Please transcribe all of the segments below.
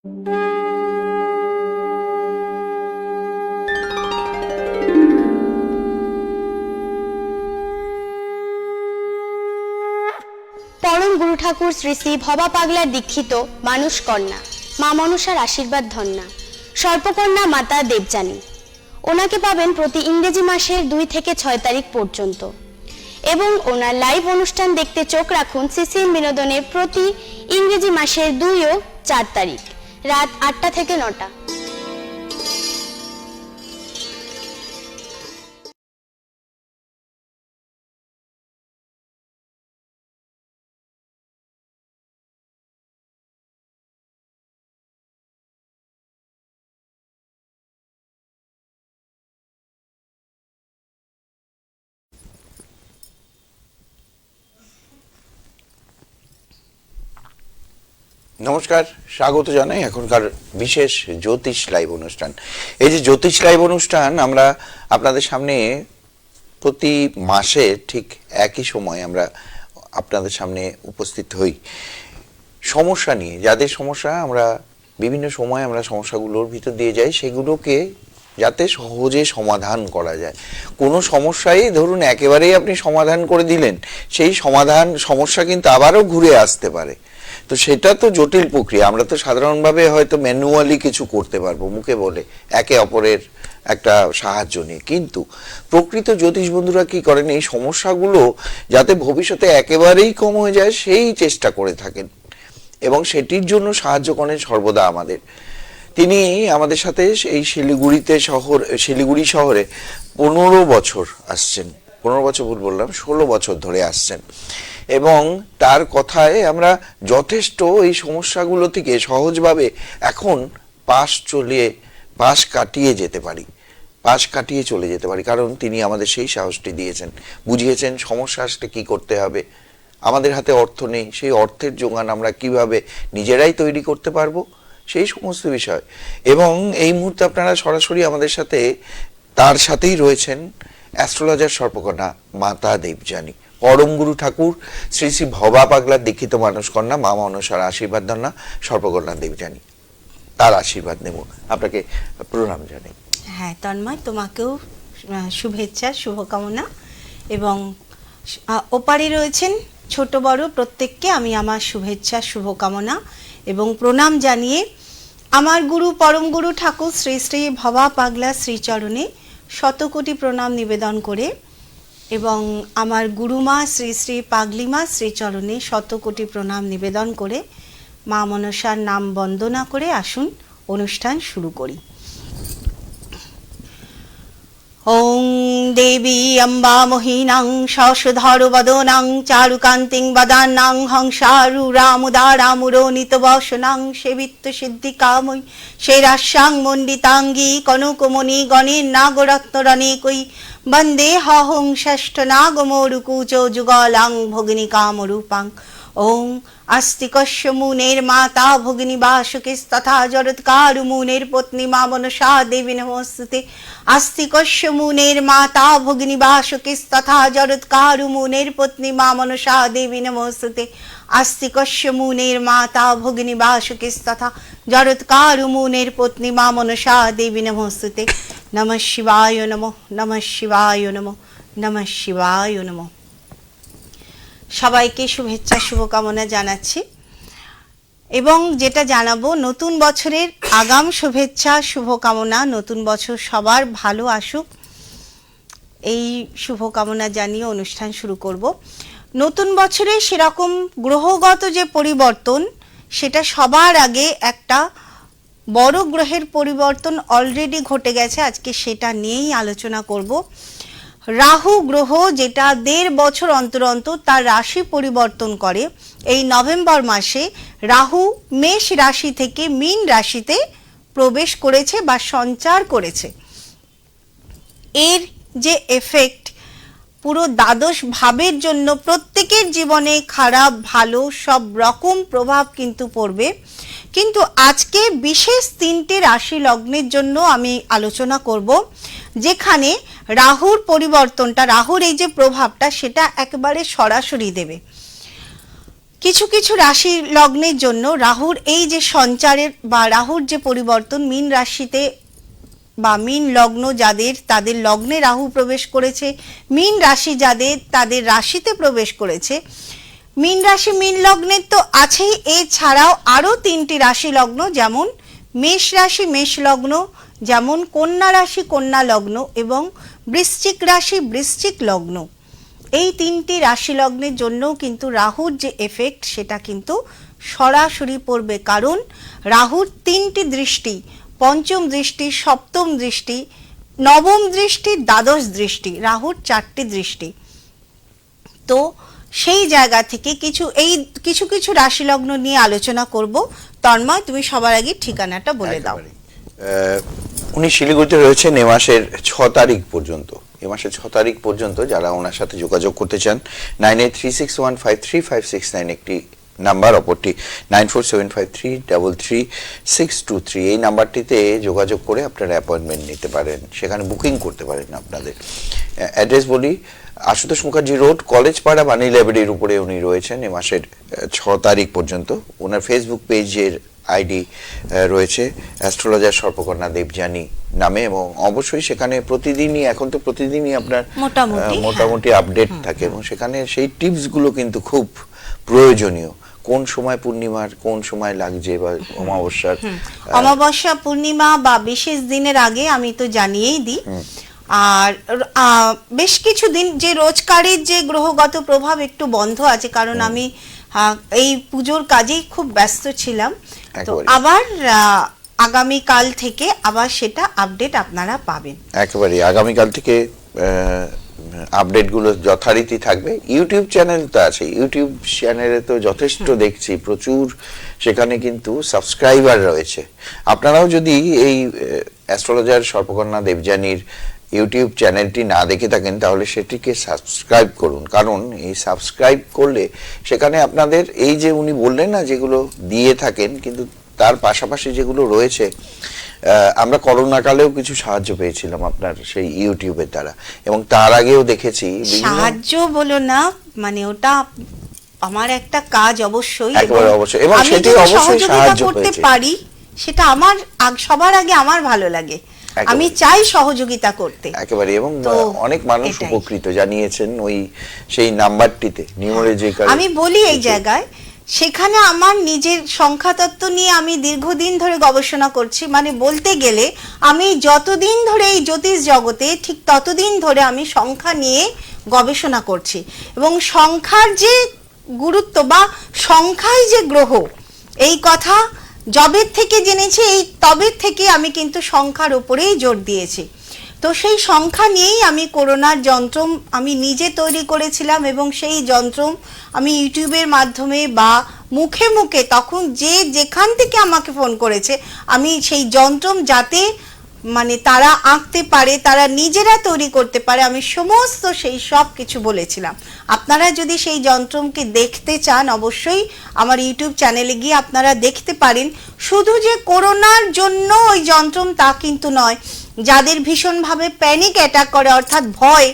পরম গুরু ঠাকুর শ্রী শ্রী ভবা পাগলার দীক্ষিত মানুষ কন্যা মা মনসার আশীর্বাদ ধন্যা সর্পকন্যা মাতা দেবযানী। ওনাকে পাবেন প্রতি ইংরেজি মাসের 2 থেকে 6 তারিখ পর্যন্ত এবং ওনার লাইভ অনুষ্ঠান দেখতে চোখ রাখুন সিসিএম বিনোদনের প্রতি ইংরেজি মাসের 2 ও 4 তারিখ রাত 8টা থেকে 9টা। নমস্কার, স্বাগত জানাই এখনকার বিশেষ জ্যোতিষ লাইভ অনুষ্ঠান। এই যে জ্যোতিষ লাইভ অনুষ্ঠান আমরা আপনাদের সামনে প্রতি মাসে ঠিক একই সময় আমরা আপনাদের সামনে উপস্থিত হই সমস্যা নিয়ে। যাদের সমস্যা আমরা বিভিন্ন সময় আমরা সমস্যাগুলোর ভিতর দিয়ে যাই, সেগুলোকে যাতে সহজে সমাধান করা যায়। কোনো সমস্যাই ধরুন একেবারেই আপনি সমাধান করে দিলেন, সেই সমস্যা কিন্তু আবারও ঘুরে আসতে পারে। তো সেটা তো জটিল প্রক্রিয়া। আমরা তো সাধারণভাবে হয়তো ম্যানুয়ালি কিছু করতে পারবো মুখে বলে, একে অপরের একটা সাহায্য নিয়ে, কিন্তু প্রকৃত জ্যোতিষ বন্ধুরা কি করেন, এই সমস্যাগুলো যাতে ভবিষ্যতে একেবারেই কম হয়ে যায় সেই চেষ্টা করে থাকেন এবং সেটির জন্য সাহায্য করেন সর্বদা আমাদের। তিনি আমাদের সাথে এই শিলিগুড়ি শহরে 15 বছর আসছেন, 15 বছর ভুল বললাম, 16 বছর ধরে আসছেন এবং তার কথায় আমরা যথেষ্ট এই সমস্যাগুলো থেকে সহজভাবে এখন পাশ কাটিয়ে চলে যেতে পারি, কারণ তিনি আমাদের সেই সাহসটি দিয়েছেন, বুঝিয়েছেন সমস্যা আসলে কি করতে হবে। আমাদের হাতে অর্থ নেই, সেই অর্থের যোগান আমরা কিভাবে নিজেরাই তৈরি করতে পারবো, সেই সমস্ত বিষয়। এবং এই মুহূর্তে আপনারা সরাসরি আমাদের সাথে তার সাথেই রয়েছেন অ্যাস্ট্রোলজার সর্পকন্যা মাতা দেবযানী, পরম গুরু ঠাকুর শ্রী শ্রী ভবা পাগলার দীক্ষিত মানুষ কন্যা মা মনসার আশীর্বাদ ধন্যা সর্পকন্যা দেবযানী। তার আশীর্বাদ নেব। আপনাকে প্রণাম জানাই। হ্যাঁ তন্ময়, তোমাকেও শুভেচ্ছা, শুভকামনা। এবং ওপারে রয়েছেন ছোট বড় প্রত্যেককে আমি আমার শুভেচ্ছা, শুভকামনা এবং প্রণাম জানিয়ে আমার গুরু পরম গুরু ঠাকুর শ্রী শ্রী ভবা পাগলা শ্রীচরণে শতকোটি প্রণাম নিবেদন করে এবং আমার গুরুমা শ্রী শ্রী পাগলিমা শ্রীচরণে শতকোটি প্রণাম নিবেদন করে মা মনসার নাম বন্দনা করে আসুন অনুষ্ঠান শুরু করি। ওং দেবী অম্বা মোহিনাং শশধর বদনাং চারুকান্তিং বদানাং হংসারুরামুদারামুরোনিত বসনাং সেবিত্ব সিদ্ধিকাময়ী শেরাশ্যাং মণ্ডিতাঙ্গী কনকমণি গণের নাগরত্নরণেকই বন্দে হং ষষ্ঠ নাগমরুকুচ যুগলাং ভগিনী কামরূপাং। ওং আস্তিকস্য মুনের মাতা ভগিনী বাসুকিস্তথা জরৎকারু মুনের পত্নী মা মনসা দেবী নমস্তুতে। আস্তিকস্য মুনের মাতা ভগিনী বাসুকিস্তথা জরৎকারু মুনের পত্নী মা মনসা দেবী নমস্তুতে। আস্তিকস্য মুনের মাতা ভগিনী বাসুকিস্তথা জরৎকারু মুনের পত্নী মা মনসা দেবী নমস্তুতে। নমঃ শিবায় নমঃ, নমঃ শিবায় নমঃ, নমঃ শিবায় নমঃ। সবাইকে শুভেচ্ছা, শুভকামনা জানাচ্ছি এবং যেটা জানাবো, নতুন বছরের আগাম শুভেচ্ছা, শুভকামনা। নতুন বছর সবার ভালো আসুক, এই শুভকামনা জানিয়ে অনুষ্ঠান শুরু করব। নতুন বছরে সেরকম গ্রহগত যে পরিবর্তন, সেটা সবার আগে একটা বড় গ্রহের পরিবর্তন অলরেডি ঘটে গেছে, আজকে সেটা নিয়েই আলোচনা করব। রাহু গ্রহ যেটা 1.5 বছর অন্তর অন্তর তার রাশি পরিবর্তন করে, এই নভেম্বর মাসে রাহু মেষ রাশি থেকে মীন রাশিতে প্রবেশ করেছে বা সঞ্চার করেছে। এর যে এফেক্ট পুরো দ্বাদশ ভাবের জন্য প্রত্যেকের জীবনে খারাপ ভালো সব রকম প্রভাব কিন্তু পড়বে। কিন্তু আজকে বিশেষ 3টে রাশি লগ্নের জন্য আমি আলোচনা করব, যেখানে রাহুর পরিবর্তনটা, রাহুর এই যে প্রভাবটা, সেটা একেবারে সরাসরি দেবে। কিছু কিছু রাশি লগ্নের জন্য রাহুর এই যে সঞ্চারের বা রাহুর যে পরিবর্তন, মীন রাশিতে বা মীন লগ্ন যাদের তাদের লগ্নে রাহু প্রবেশ করেছে, মীন রাশি যাদের তাদের রাশিতে প্রবেশ করেছে। মীন রাশি মীন লগ্নের তো আছেই, এছাড়াও আরও 3টি রাশি লগ্ন, যেমন মেষ রাশি মেষ লগ্ন, যেমন কন্যা রাশি কন্যা লগ্ন এবং বৃশ্চিক রাশি বৃশ্চিক লগ্ন। এই 3টি রাশি লগ্নের জন্য কিন্তু রাহুর যে এফেক্ট সেটা কিন্তু সরাসরি পড়বে, কারণ রাহুর 3টি দৃষ্টি, পঞ্চম দৃষ্টি, সপ্তম দৃষ্টি, নবম দৃষ্টি, দ্বাদশ দৃষ্টি, রাহুর 4টি দৃষ্টি। তো সেই জায়গা থেকে কিছু কিছু রাশি লগ্ন নিয়ে আলোচনা করব। তন্ময়, তুমি সবার আগে ঠিকানাটা বলে দাও। উনি শিলিগুড়িতে রয়েছেন এ মাসের 6 তারিখ পর্যন্ত। এ মাসের 6 তারিখ পর্যন্ত যারা ওনার সাথে যোগাযোগ করতে চান 9836153569 একটি নাম্বার, অপরটি 9475333623, এই নাম্বারটিতে যোগাযোগ করে আপনারা অ্যাপয়েন্টমেন্ট নিতে পারেন, সেখানে বুকিং করতে পারেন আপনাদের। অ্যাড্রেস বলি, আশুতোষ মুখার্জি রোড, কলেজ পাড়া, বাণী লাইব্রেরির উপরে উনি রয়েছেন এ মাসের 6 তারিখ পর্যন্ত। ওনার ফেসবুক পেজের আইডি রয়েছে অ্যাস্ট্রোলজার সর্পকন্যা দেবযানী নামে, এবং অবশ্যই সেখানে প্রতিদিনই, এখন তো প্রতিদিনই আপনার মোটামুটি আপডেট থাকে, এবং সেখানে সেই টিপসগুলো কিন্তু খুব প্রয়োজনীয়। কোন সময় পূর্ণিমার কোন সময় লাগছে বা অমাবস্যা পূর্ণিমা বা বিশেষ দিনের আগে আমি তো জানিয়েই দিই। আর বেশ কিছু দিন যে রোজকারের যে গ্রহগত প্রভাব একটু বন্ধ আছে, কারণ আমি এই পুজোর কাজেই খুব ব্যস্ত ছিলাম। তো আবার আগামীকাল থেকে আবার সেটা আপডেট আপনারা পাবেন। একেবারে আগামীকাল থেকে আপডেটগুলো যথারীতি থাকবে। ইউটিউব চ্যানেল তো আছে, ইউটিউব চ্যানেলে তো যথেষ্ট দেখছি, প্রচুর সেখানে কিন্তু সাবস্ক্রাইবার রয়েছে। আপনারাও যদি এই অ্যাস্ট্রোলজার সর্পকন্যা দেবযানীর ইউটিউব চ্যানেলটি না দেখে থাকেন তাহলে সেটিকে সাবস্ক্রাইব করুন, কারণ এই সাবস্ক্রাইব করলে সেখানে আপনাদের এই যে উনি বললেন না যেগুলো দিয়ে থাকেন, কিন্তু তার পাশাপাশি যেগুলো রয়েছে, আমরা করোনাকালেও কিছু সাহায্য পেয়েছিলাম আপনার সেই ইউটিউবের দ্বারা, এবং তার আগেও দেখেছি সাহায্য বলো না, মানে ওটা আমার একটা কাজ অবশ্যই, এবং সেটি অবশ্যই সাহায্য করতে পারি, সেটা আমার সবার আগে আমার ভালো লাগে, আমি চাই সহযোগিতা করতে একেবারে। এবং অনেক মানুষ উপকৃত জানিয়েছেন ওই সেই নাম্বারটিতে নিউমেরোলজিক্যাল। আমি বলি এই জায়গায়, সেখানে আমার নিজের সংখ্যাতত্ত্ব নিয়ে আমি দীর্ঘদিন ধরে গবেষণা করছি, মানে বলতে গেলে আমি যতদিন ধরে এই জ্যোতিষ জগতে, ঠিক ততদিন ধরে আমি সংখ্যা নিয়ে গবেষণা করছি, এবং সংখ্যার যে গুরুত্ব বা সংখ্যাই যে গ্রহ, এই কথা যবের থেকে জেনেছি, এই তবের থেকে আমি কিন্তু সংখ্যার উপরেই জোর দিয়েছি। তো সেই সংখ্যা নিয়েই আমি করোনার যন্ত্র আমি নিজে তৈরি করেছিলাম, এবং সেই যন্ত্র আমি ইউটিউবের মাধ্যমে বা মুখে মুখে, তখন যে যেখান থেকে আমাকে ফোন করেছে, আমি সেই যন্ত্র যাতে মানে তারা আঁকতে পারে, তারা নিজেরা তৈরি করতে পারে, আমি সমস্ত সেই সব কিছু বলেছিলাম। আপনারা যদি সেই যন্ত্রকে দেখতে চান অবশ্যই আমার ইউটিউব চ্যানেলে গিয়ে আপনারা দেখতে পারেন। শুধু যে করোনার জন্য ওই যন্ত্র তা কিন্তু নয়, যাদের ভীষণভাবে প্যানিক অ্যাটাক করে, অর্থাৎ ভয়,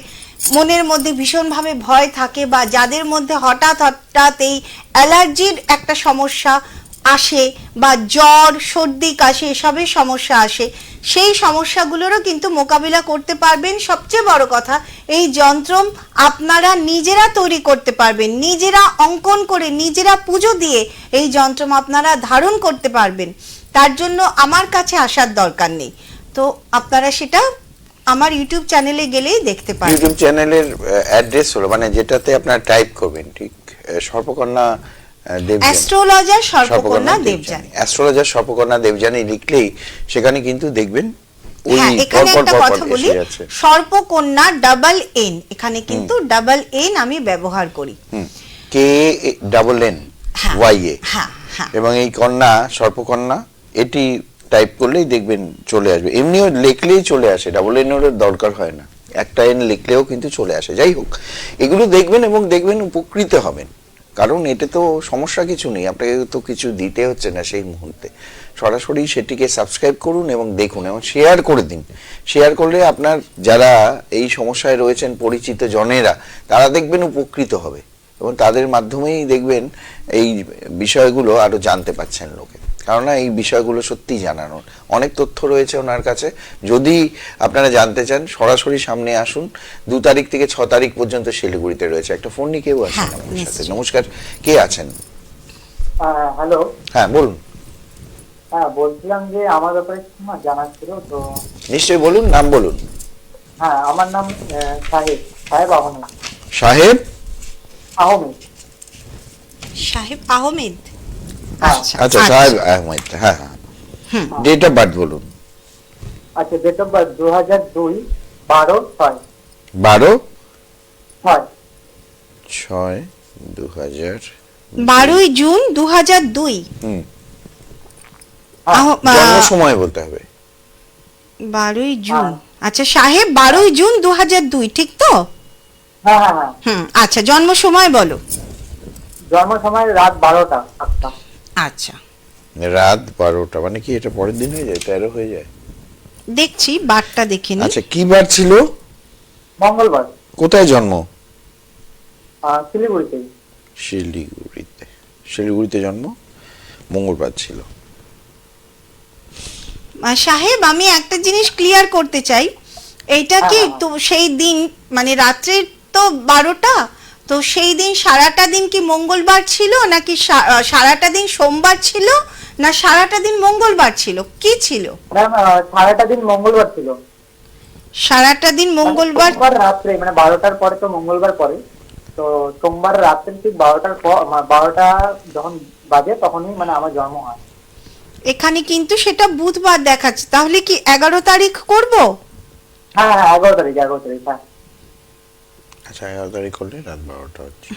মনের মধ্যে ভীষণভাবে ভয় থাকে, বা যাদের মধ্যে হঠাৎ হঠাৎ এই অ্যালার্জির একটা সমস্যা আসে, বা জ্বর সর্দি কাশি এসবের সমস্যা আসে, সেই সমস্যাগুলোরও কিন্তু মোকাবিলা করতে পারবেন। সবচেয়ে বড় কথা, এই যন্ত্র আপনারা নিজেরা তৈরি করতে পারবেন, নিজেরা অঙ্কন করে, নিজেরা পুজো দিয়ে এই যন্ত্র আপনারা ধারণ করতে পারবেন। তার জন্য আমার কাছে আসার দরকার নেই। তো আপনারা সেটা আমার ইউটিউব চ্যানেলে গেলেই দেখতে পারবেন। ইউটিউব চ্যানেলের অ্যাড্রেস হলো, মানে যেটাতে আপনারা টাইপ করবেন, ঠিক সর্পকন্যা অ্যাস্ট্রোলজার সর্পকন্যা দেবযানী, অ্যাস্ট্রোলজার সর্পকন্যা দেবযানী লিখলেই সেখানে কিন্তু দেখবেন। এখানে একটা কথা বলি, সর্পকন্যা ডাবল এন, এখানে কিন্তু ডাবল এন আমি ব্যবহার করি, কে ডাবল এন ওয়াই এ, এবং এই কন্যা সর্পকন্যা এটি টাইপ করলেই দেখবেন চলে আসবে। এমনিও লিখলেই চলে আসে, ডাবল এন এর দরকার হয় না, একটা এন লিখলেও কিন্তু চলে আসে। যাই হোক, এগুলো দেখবেন এবং দেখবেন উপকৃত হবেন, কারণ এতে তো সমস্যা কিছু নেই, আপনাকে তো কিছু দিতে হচ্ছে না সেই মুহূর্তে। সরাসরি সেটিকে সাবস্ক্রাইব করুন এবং দেখুন, এবং শেয়ার করে দিন। শেয়ার করলে আপনার যারা এই সমস্যায় রয়েছেন পরিচিত জনেরা, তারা দেখবেন উপকৃত হবে। এবং তাদের মাধ্যমেই দেখবেন এই বিষয়গুলো আরো জানতে পাচ্ছেন লোকে, কেননা এই বিষয়গুলো সত্যি জানানোর অনেক তথ্য রয়েছে ওনার কাছে। যদি আপনারা জানতে চান সরাসরি সামনে আসুন। 2 তারিখ থেকে 6 তারিখ পর্যন্ত শিলিগুড়িতে রয়েছে। একটা ফোন নিয়ে কেউ আছেন হ্যাঁ, আমাদের সাথে। নিশ্চয়ই। নমস্কার, কে আছেন? হ্যালো। হ্যাঁ বলুন। হ্যাঁ, বলছিলাম যে আমার ব্যাপারে কিছু না জানার ছিল তো। নিশ্চয়ই বলুন, নাম বলুন। হ্যাঁ, আমার নাম সাহেব সাহেব আহমেদ। সাহেব আহমেদ। সাহেব আহমেদ। হ্যাঁ। আচ্ছা আচ্ছা, সাহেব আহমেদ। হ্যাঁ হ্যাঁ, ডেট অফ বার্থ বলুন। আচ্ছা, ডেট অফ বার্থ 2002 12/6। 12/6/2000। 12ই জুন 2002। হুম, হ্যাঁ। জন্ম সময় বলতে হবে। 12ই জুন। হ্যাঁ। আচ্ছা সাহেব, 12ই জুন 2002, ঠিক তো? হ্যাঁ হ্যাঁ হ্যাঁ। আচ্ছা, জন্ম সময় বলো। জন্ম সময় রাত 12টা। আচ্ছা। আচ্ছা, রাত 12টা, মানে কি এটা পরের দিন হয়ে যায়, 13 হয়ে যায়? দেখছি বারটা দেখে নি। আচ্ছা, কি বার ছিল? মঙ্গলবার। কোথায় জন্ম? শিলিগুড়িতে। শিলিগুড়িতে। শিলিগুড়িতে জন্ম, মঙ্গলবার ছিল। সাহেব, আমি একটা জিনিস ক্লিয়ার করতে চাই। এইটা কি হ্যাঁ। তো সেই দিন, মানে রাত্রে তো 12টা, তো সেই দিন সারাটা দিন কি মঙ্গলবার ছিল, নাকি সারাটা দিন সোমবার ছিল, না সারাটা দিন মঙ্গলবার ছিল, কি ছিল? ম্যাম, সারাটা দিন মঙ্গলবার ছিল। সারাটা দিন মঙ্গলবার। সোমবার রাত্রে, মানে 12টার পরে তো মঙ্গলবার পরে, তো সোমবার রাত্রে ঠিক 12টার পর, 12টা যখন বাজে তখনই মানে আমার জন্ম হয়। এখানে কিন্তু সেটা বুধবার দেখাচ্ছে, তাহলে কি 11 তারিখ করব? হ্যাঁ হ্যাঁ, 11 তারিখ, 11 তারিখ। হ্যাঁ। আচ্ছা, 11 তারিখ হলে রাত 12টা হচ্ছে।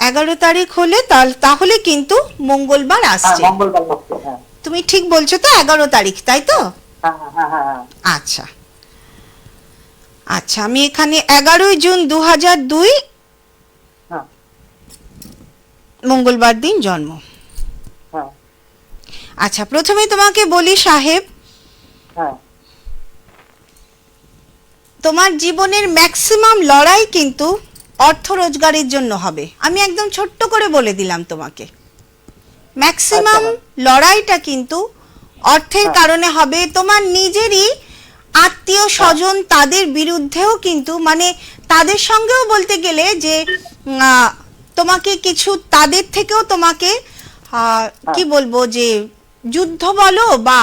11 তারিখ হলে তাহলে কিন্তু মঙ্গলবার হ্যাঁ, আসছে। মঙ্গলবার হচ্ছে। হ্যাঁ তুমি ঠিক বলছো তো, 11 তারিখ, তাই তো? হ্যাঁ হ্যাঁ হ্যাঁ হ্যাঁ। আচ্ছা আচ্ছা, আমি এখানে 11ই জুন 2002 হ্যাঁ মঙ্গলবার দিন জন্ম। হ্যাঁ আচ্ছা, প্রথমে তোমাকে বলি সাহেব, হ্যাঁ। তোমার জীবনের ম্যাক্সিমাম লড়াই কিন্তু অর্থ রোজগারের জন্য হবে। আমি একদম ছোট্ট করে বলে দিলাম তোমাকে, ম্যাক্সিমাম আচ্ছা। লড়াইটা কিন্তু অর্থের হ্যাঁ। কারণে হবে। তোমার নিজেরই আত্মীয় স্বজন, তাদের বিরুদ্ধেও কিন্তু, মানে তাদের সঙ্গেও বলতে গেলে যে তোমাকে কিছু, তাদের থেকেও তোমাকে কি বলবো, যে যুদ্ধ বলো বা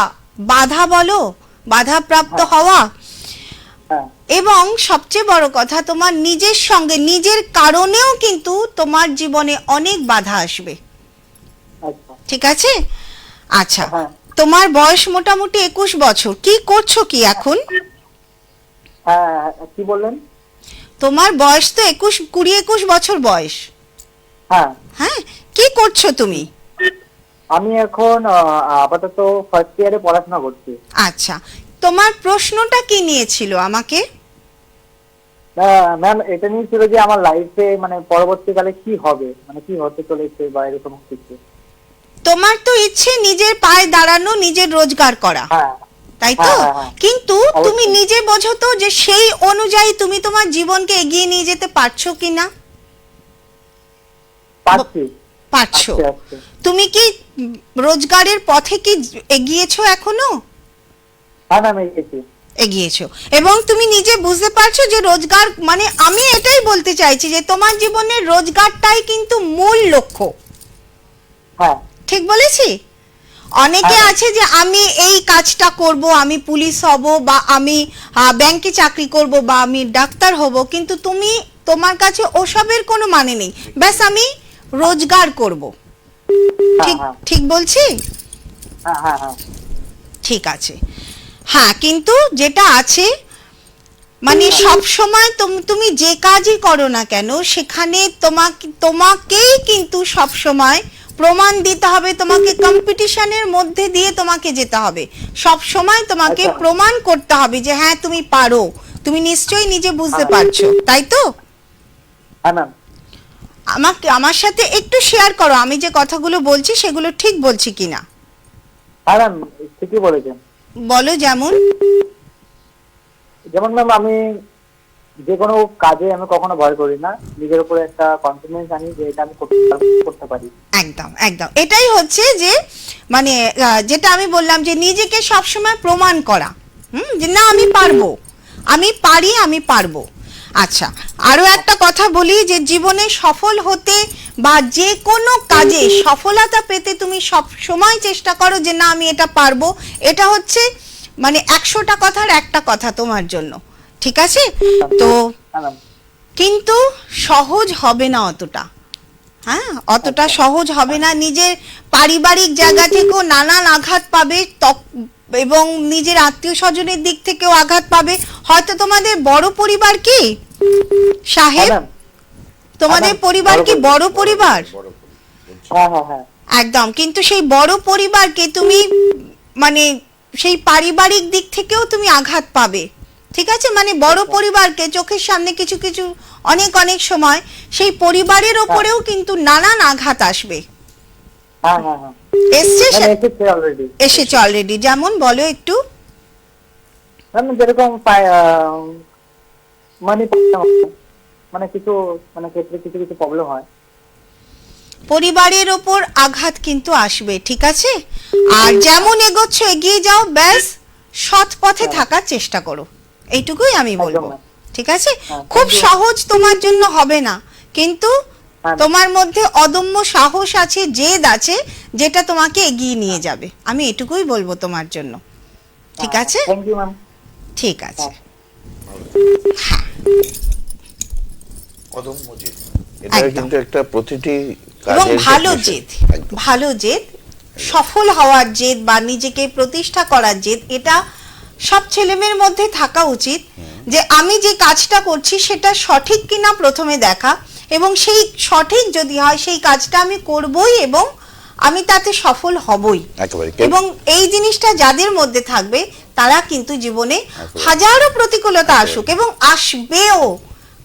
বাধা বলো, বাধাপ্রাপ্ত হ্যাঁ। হওয়া। হ্যাঁ এবং সবচেয়ে বড় কথা, তোমার নিজের সঙ্গে, নিজের কারণেও কিন্তু তোমার জীবনে অনেক বাধা আসবে। আচ্ছা। ঠিক আছে? আচ্ছা, হ্যাঁ। তোমার বয়স মোটামুটি 21 বছর। কি করছো কি এখন? হ্যাঁ, কি বললেন? তোমার বয়স তো 21 বছর বয়স। হ্যাঁ, হ্যাঁ, কি করছো তুমি? আমি এখন আপাতত ফার্স্ট ইয়ারে পড়াশোনা করছি। আচ্ছা, তোমার প্রশ্নটা কি নিয়েছিল আমাকে? ম্যাম, এটা নিয়ে ছিল যে আমার লাইফে মানে পরবর্তীকালে কি হবে, মানে কি হতে চলেছে বা এরকম কিছু। তোমার তো ইচ্ছে নিজের পায়ে দাঁড়ানো, নিজের রোজগার করা, হ্যাঁ তাই তো? হ্যাঁ, হ্যাঁ, হ্যাঁ। কিন্তু তুমি অবশ্যই। নিজে বোঝো তো যে সেই অনুযায়ী তুমি তোমার জীবনকে এগিয়ে নিয়ে যেতে পারছো কিনা? পাচ্ছি। পারছো। আস্তে আস্তে। তুমি কি রোজগারের পথে কি এগিয়েছো এখনো? হ্যাঁ ম্যাম, এসেছি। এগিয়েছো, এবং তুমি নিজে বুঝতে পারছো যে রোজগার, মানে আমি এটাই বলতে চাইছি যে তোমার জীবনের রোজগারটাই কিন্তু মূল লক্ষ্য। হ্যাঁ ঠিক বলেছি? অনেকে হ্যাঁ। আছে যে আমি এই কাজটা করব, আমি পুলিশ হব, বা আমি ব্যাংকে চাকরি করব, বা আমি ডাক্তার হব, কিন্তু তুমি, তোমার কাছে ওসবের কোনো মানে নেই, ব্যাস আমি রোজগার করব। ঠিক হ্যাঁ ঠিক বলছি? হ্যাঁ হ্যাঁ হ্যাঁ। ঠিক আছে। হ্যাঁ, কিন্তু যেটা আছে, মানে সব সময় তুমি যে কাজই করো না কেন, সেখানে তোমাকেই কিন্তু সব সময় প্রমাণ দিতে হবে, তোমাকে কম্পিটিশনের মধ্যে দিয়ে তোমাকে যেতে হবে। সব সময় তোমাকে আচ্ছা। প্রমাণ করতে হবে যে হ্যাঁ তুমি পারো। তুমি নিশ্চয়ই নিজে বুঝতে পারছো, তাই তো? হ্যাঁ ম্যাম। আমার সাথে একটু শেয়ার করো, আমি যে কথাগুলো বলছি সেগুলো ঠিক বলছি কিনা। হ্যাঁ ম্যাম, ঠিকই বলেছেন। বলো, যেমন? যেমন ম্যাম, আমি যে কোনো কাজে আমি কখনো ভয় করি না, নিজের উপরে একটা কনফিডেন্স আনি যে এটা আমি করতে পারি। একদম একদম, এটাই হচ্ছে যে মানে যেটা আমি বললাম যে নিজেকে সবসময় প্রমাণ করা, যে না আমি পারবো, আমি পারি, আমি পারবো। আচ্ছা, আরো একটা কথা বলি যে জীবনে সফল হতে বা যে কোনো কাজে সফলতা পেতে তুমি সব সময় চেষ্টা করো যে না আমি এটা পারবো। এটা হচ্ছে মানে 100টা কথার একটা কথা তোমার জন্য, ঠিক আছে? তো হ্যাঁ ম্যাম। কিন্তু সহজ হবে না অতটা, হ্যাঁ অতটা সহজ হবে না। নিজের পারিবারিক জায়গা থেকেও নানান আঘাত পাবে এবং নিজের আত্মীয় স্বজনের দিক থেকেও আঘাত পাবে। হয়তো তোমাদের বড় পরিবার কি সাহেব, হ্যাঁ, তোমাদের হ্যাঁ, পরিবার কি বড় পরিবার? হ্যাঁ হ্যাঁ হ্যাঁ একদম, কিন্তু সেই বড় পরিবারকে তুমি মানে সেই পারিবারিক দিক থেকেও তুমি আঘাত পাবে, ঠিক আছে? মানে বড় পরিবারকে চোখের সামনে কিছু কিছু অনেক অনেক সময় সেই পরিবারের ওপরেও কিন্তু নানান আঘাত আসবে। হ্যাঁ হ্যাঁ হ্যাঁ এসছে ম্যাম, এসেছে অলরেডি। এসেছে অলরেডি, যেমন বলো একটু। ম্যাম যেরকম মানে মানে কিছু মানে ক্ষেত্রে কিছু কিছু প্রবলেম হয়। পরিবারের ওপর আঘাত কিন্তু আসবে, ঠিক আছে? আর যেমন এগোচ্ছ এগিয়ে যাও, ব্যাস সৎ পথে থাকার চেষ্টা করো, এইটুকুই আমি বলবো, ঠিক আছে? খুব সহজ তোমার জন্য হবে না, কিন্তু তোমার মধ্যে অদম্য সাহস আছে, জেদ আছে, যেটা তোমাকে এগিয়ে নিয়ে যাবে। আমি এটুকুই বলবো তোমার জন্য, ঠিক আছে? Thank you ma'am. ঠিক আছে। অদম্য জেদ, এটা একদম। কিন্তু একটা প্রতিটি এবং কাজের ভালো ক্ষেত্রে জেদ, একদম। ভালো জেদ, সফল হওয়ার জেদ বা নিজেকে প্রতিষ্ঠা করার জেদ, এটা সব ছেলেমেয়ের মধ্যে থাকা উচিত। যে আমি যে কাজটা করছি সেটা সঠিক কিনা প্রথমে দেখা, এবং সেই সঠিক যদি হয় সেই কাজটা আমি করবই এবং আমি তাতে সফল হবই। একেবারে। এবং এই জিনিসটা যাদের মধ্যে থাকবে তারা কিন্তু জীবনে হাজারো প্রতিকূলতা আসুক এবং আসবেও,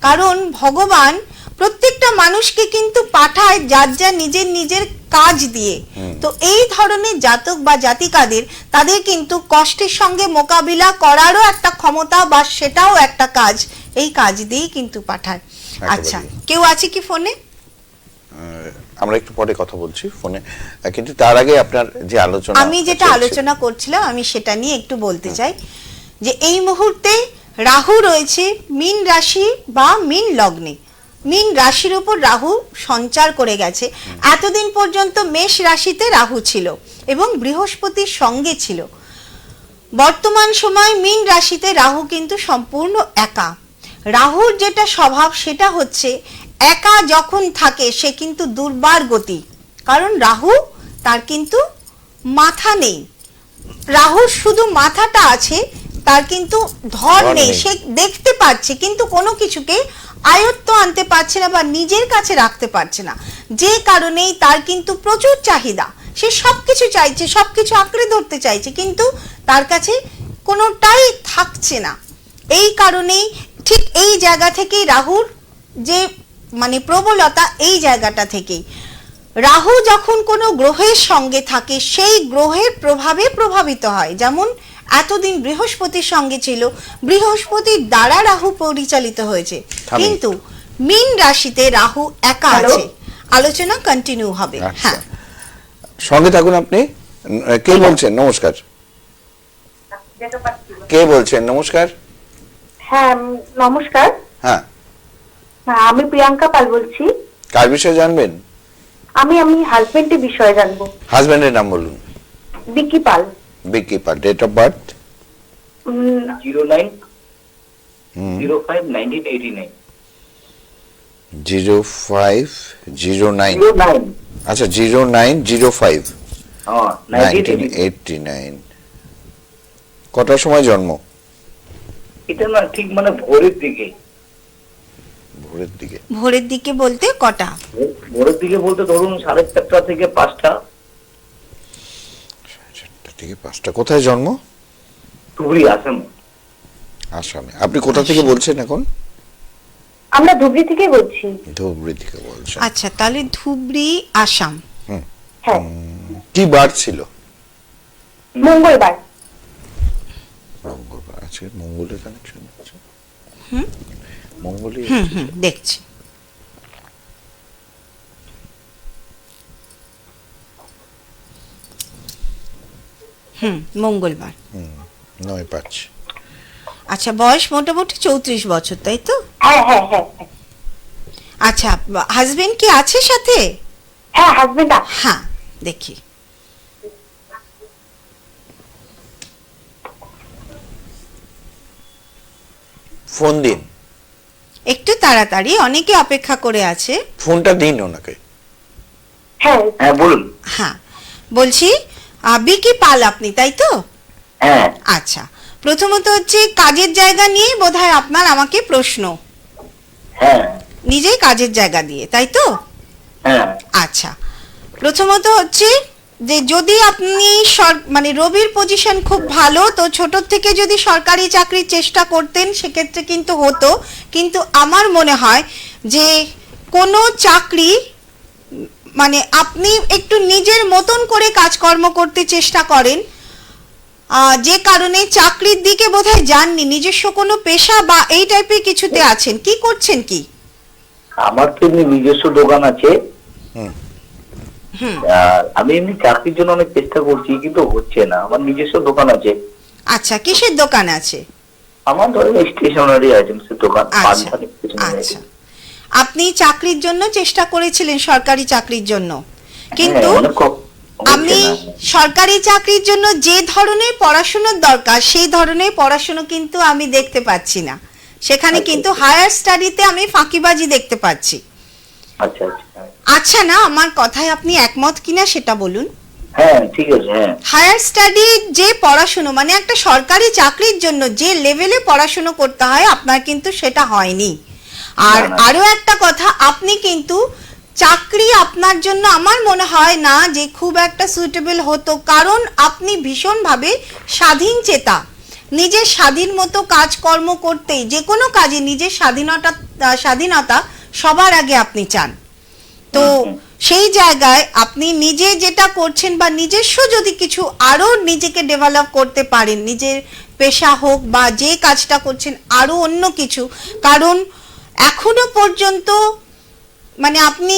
কারণ ভগবান প্রত্যেকটা মানুষকে কিন্তু পাঠায় যার যা নিজের নিজের কাজ দিয়ে। তো এই ধরনের জাতক বা জাতিকাদের তাদের কিন্তু কষ্টের সঙ্গে মোকাবিলা করারও একটা ক্ষমতা বা সেটাও একটা কাজ, এই কাজ দিয়েই কিন্তু পাঠায়। আচ্ছা, কেউ আছে কি ফোনে? আমরা একটু পরে কথা বলছি ফোনে, কিন্তু তার আগে আপনার যে আলোচনা, আমি যেটা আলোচনা করছিলাম আমি সেটা নিয়ে একটু বলতে চাই যে এই মুহূর্তে রাহু রয়েছে মীন রাশি বা মীন লগ্নে। মীন রাশির উপর রাহু সঞ্চার করে গেছে। এতদিন পর্যন্ত মেষ রাশিতে রাহু ছিল এবং বৃহস্পতির সঙ্গে ছিল। বর্তমান সময় মীন রাশিতে রাহু কিন্তু সম্পূর্ণ একা। রাহুর যেটা স্বভাব সেটা হচ্ছে একা যখন থাকে সে কিন্তু দুর্বার গতি, কারণ রাহু তার কিন্তু মাথা নেই। রাহুর শুধু মাথাটা আছে, তার কিন্তু ধর নেই। সে দেখতে পাচ্ছে কিন্তু কোনো কিছুকে আয়ত্ত আনতে পারছে না বা নিজের কাছে রাখতে পারছে না, যে কারণেই তার কিন্তু প্রচুর চাহিদা। সে সবকিছু চাইছে, সবকিছু আঁকড়ে ধরতে চাইছে, কিন্তু তার কাছে কোনোটাই থাকছে না। এই কারণেই ঠিক এই জায়গা থেকেই রাহুর যে মানে প্রবলতা, এই জায়গাটা থেকেই রাহু যখন কোনো গ্রহের সঙ্গে থাকে সেই গ্রহের প্রভাবে প্রভাবিত হয়। যেমন এতদিন বৃহস্পতির সঙ্গে ছিল, বৃহস্পতির দ্বারা রাহু পরিচালিত হয়েছে, কিন্তু মীন রাশিতে রাহু একা আছে। আলোচনা কন্টিনিউ হবে। হ্যাঁ, সঙ্গে থাকুন আপনি। কে বলছেন? নমস্কার। কে বলছেন? নমস্কার। হ্যাঁ নমস্কার। হ্যাঁ, আমি প্রিয়াঙ্কা পাল বলছি। কার বিষয়ে জানবেন? আমি হাজবেন্ডের বিষয়ে জানবো। হাজবেন্ডের নাম বলুন। Vicky Pal. Vicky Pal. Date of birth 09/05/1989। 0509। আচ্ছা, 09/05 1989। কটার সময় জন্ম? এটা না ঠিক মানে ভোরের দিকে। ভোরের দিকে? ভোরের দিকে বলতে কটা? ভোরের দিকে বলতে ধরুন 4:30 থেকে 5টা। 4:30 থেকে 5টা। কোথায় জন্ম? ধুবড়ি, আসাম। আসামে। আপনি কোথা থেকে বলছেন এখন? আমরা ধুবড়ি থেকে বলছি। ধুবড়ি থেকে বলছেন। আচ্ছা, তাহলে ধুবড়ি, আসাম। হ্যাঁ, কি বার ছিল? মঙ্গলবার। মঙ্গলবার আছে, মঙ্গলের কানেকশন আছে। মঙ্গলই দেখছি। মঙ্গলবার। 9-5। আচ্ছা, বয়স মোটামুটি 34 বছর, তাই তো? হ্যাঁ হ্যাঁ হ্যাঁ হ্যাঁ। আচ্ছা, হাজবেন্ড কি আছে সাথে? হ্যাঁ হাজবেন্ড আছে। হ্যাঁ, দেখি। ফোন দিন, একটু তাড়াতাড়ি, অনেকে অপেক্ষা করে আছে। ফোনটা দিন ওনাকে। হ্যাঁ হ্যাঁ বলুন। হ্যাঁ, বলছি বিকি পাল আপনি, তাই তো? হ্যাঁ আচ্ছা, প্রথমত হচ্ছে কাজের জায়গা নিয়ে বোধহয় আপনার আমাকে প্রশ্ন। হ্যাঁ নিজেই কাজের জায়গা দিয়ে, তাই তো? হ্যাঁ আচ্ছা, প্রথমত হচ্ছে যে যদি আপনি মানে রবির পজিশন খুব ভালো, তো ছোট থেকে যদি সরকারি চাকরির চেষ্টা করতেন সেক্ষেত্রে কিন্তু হতো। কিন্তু আমার মনে হয় যে কোনো চাকরি মানে আপনি একটু নিজের মতন করে কাজকর্ম করতে চেষ্টা করেন, যে কারণে চাকরির দিকে বোধহয় যাননি, নিজস্ব কোনো পেশা বা এই টাইপের কিছুতে আছেন। কি করছেন কি? আমার তো এমনি নিজস্ব দোকান আছে। হুম। আর আমি এমনি চাকরির জন্য অনেক চেষ্টা করছি, কিন্তু হচ্ছে না। আমার নিজস্ব দোকান আছে। আচ্ছা, কিসের দোকান আছে? আমার ধরেন স্টেশনারি আইটেমসের দোকান। আচ্ছা পাঁচধারে পেছনে আছে। আচ্ছা, আপনি চাকরির জন্য চেষ্টা করেছিলেন, সরকারি চাকরির জন্য, কিন্তু হ্যাঁ, অনেক হচ্ছে আমি না। সরকারি চাকরির জন্য যে ধরনের পড়াশোনার দরকার সেই ধরনের পড়াশোনা কিন্তু আমি দেখতে পাচ্ছি না। সেখানে কিন্তু হায়ার স্টাডিতে আমি ফাঁকিবাজি দেখতে পাচ্ছি। আচ্ছা আচ্ছা। আচ্ছা, না আমার কথায় আপনি একমত কিনা সেটা বলুন। হ্যাঁ ঠিক আছে। হ্যাঁ হায়ার স্টাডি যে পড়াশুনো, মানে একটা সরকারি চাকরির জন্য যে লেভেলে পড়াশুনো করতে হয় আপনার কিন্তু সেটা হয়নি। আর না, না। আরো একটা কথা, আপনি কিন্তু চাকরি আপনার জন্য আমার মনে হয় না যে খুব একটা সুইটেবল হতো, কারণ আপনি ভীষণভাবে স্বাধীন চেতা, নিজের স্বাধীন মতো কাজকর্ম করতেই, যে কোনো কাজে নিজের স্বাধীনতা সবার আগে আপনি চান। তো সেই জায়গায় আপনি নিজে যেটা করছেন বা নিজস্ব যদি কিছু আরো নিজেকে ডেভেলপ করতে পারেন, নিজের পেশা হোক বা যে কাজটা করছেন আরো অন্য কিছু, কারণ এখনো পর্যন্ত মানে আপনি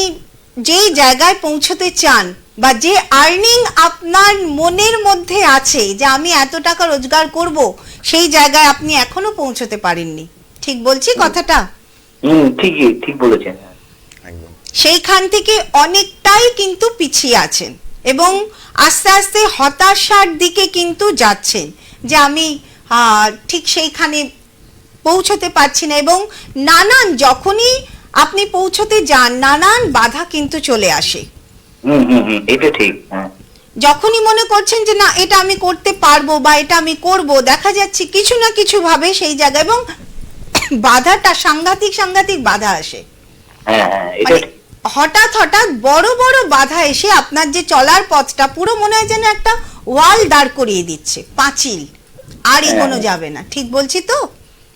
যেই জায়গায় পৌঁছতে চান বা যে আর্নিং আপনার মনের মধ্যে আছে যে আমি এত টাকা রোজগার করব, সেই জায়গায় আপনি এখনো পৌঁছতে পারেননি। ঠিক বলছি কথাটা? ঠিকই, ঠিক বলেছেন। একদম। সেইখান থেকে অনেকটাই কিন্তু পিছিয়ে আছেন এবং আস্তে আস্তে হতাশার দিকে কিন্তু যাচ্ছেন যে আমি ঠিক সেইখানে পৌঁছতে পারছি না। এবং নানান, যখনই আপনি পৌঁছতে যান নানান বাধা কিন্তু চলে আসে। এটা ঠিক। হ্যাঁ যখনই মনে করছেন যে না এটা আমি করতে পারবো বা এটা আমি করব, দেখা যাচ্ছে কিছু না কিছু ভাবে সেই জায়গায় এবং বাধাটা সাংঘাতিক বাধা আসে। হ্যাঁ হ্যাঁ এটা মানে ঠিক। হঠাৎ বড় বড় বাধা এসে আপনার যে চলার পথটা পুরো মনে হয় যেন একটা ওয়াল দাঁড় করিয়ে দিচ্ছে, পাঁচিল, আর এগোনো যাবে না। ঠিক বলছি তো?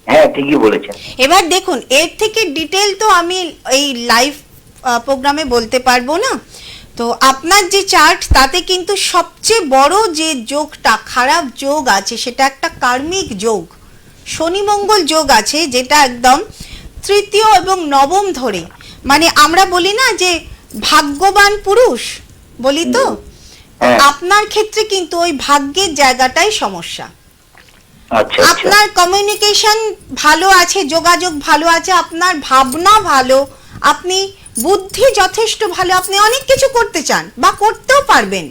হ্যাঁ ঠিকই বলেছেন। এবার দেখুন, এর থেকে ডিটেল তো আমি এই লাইভ প্রোগ্রামে বলতে পারবো না। তো আপনার যে চার্ট তাতে কিন্তু সবচেয়ে বড় যে যোগটা, খারাপ যোগ আছে, সেটা একটা কার্মিক যোগ, শনি মঙ্গল যোগ আছে, যেটা একদম তৃতীয় এবং নবম ধরে, মানে আমরা বলি না যে ভাগ্যবান পুরুষ বলি, তো আপনার ক্ষেত্রে কিন্তু ওই ভাগ্যের জায়গাটাই সমস্যা। আচ্ছা আপনার কমিউনিকেশন ভালো আছে, যোগাযোগ ভালো আছে, আপনার ভাবনা ভালো, আপনি বুদ্ধি যথেষ্ট ভালো, আপনি অনেক কিছু করতে চান বা করতেও পারবেন,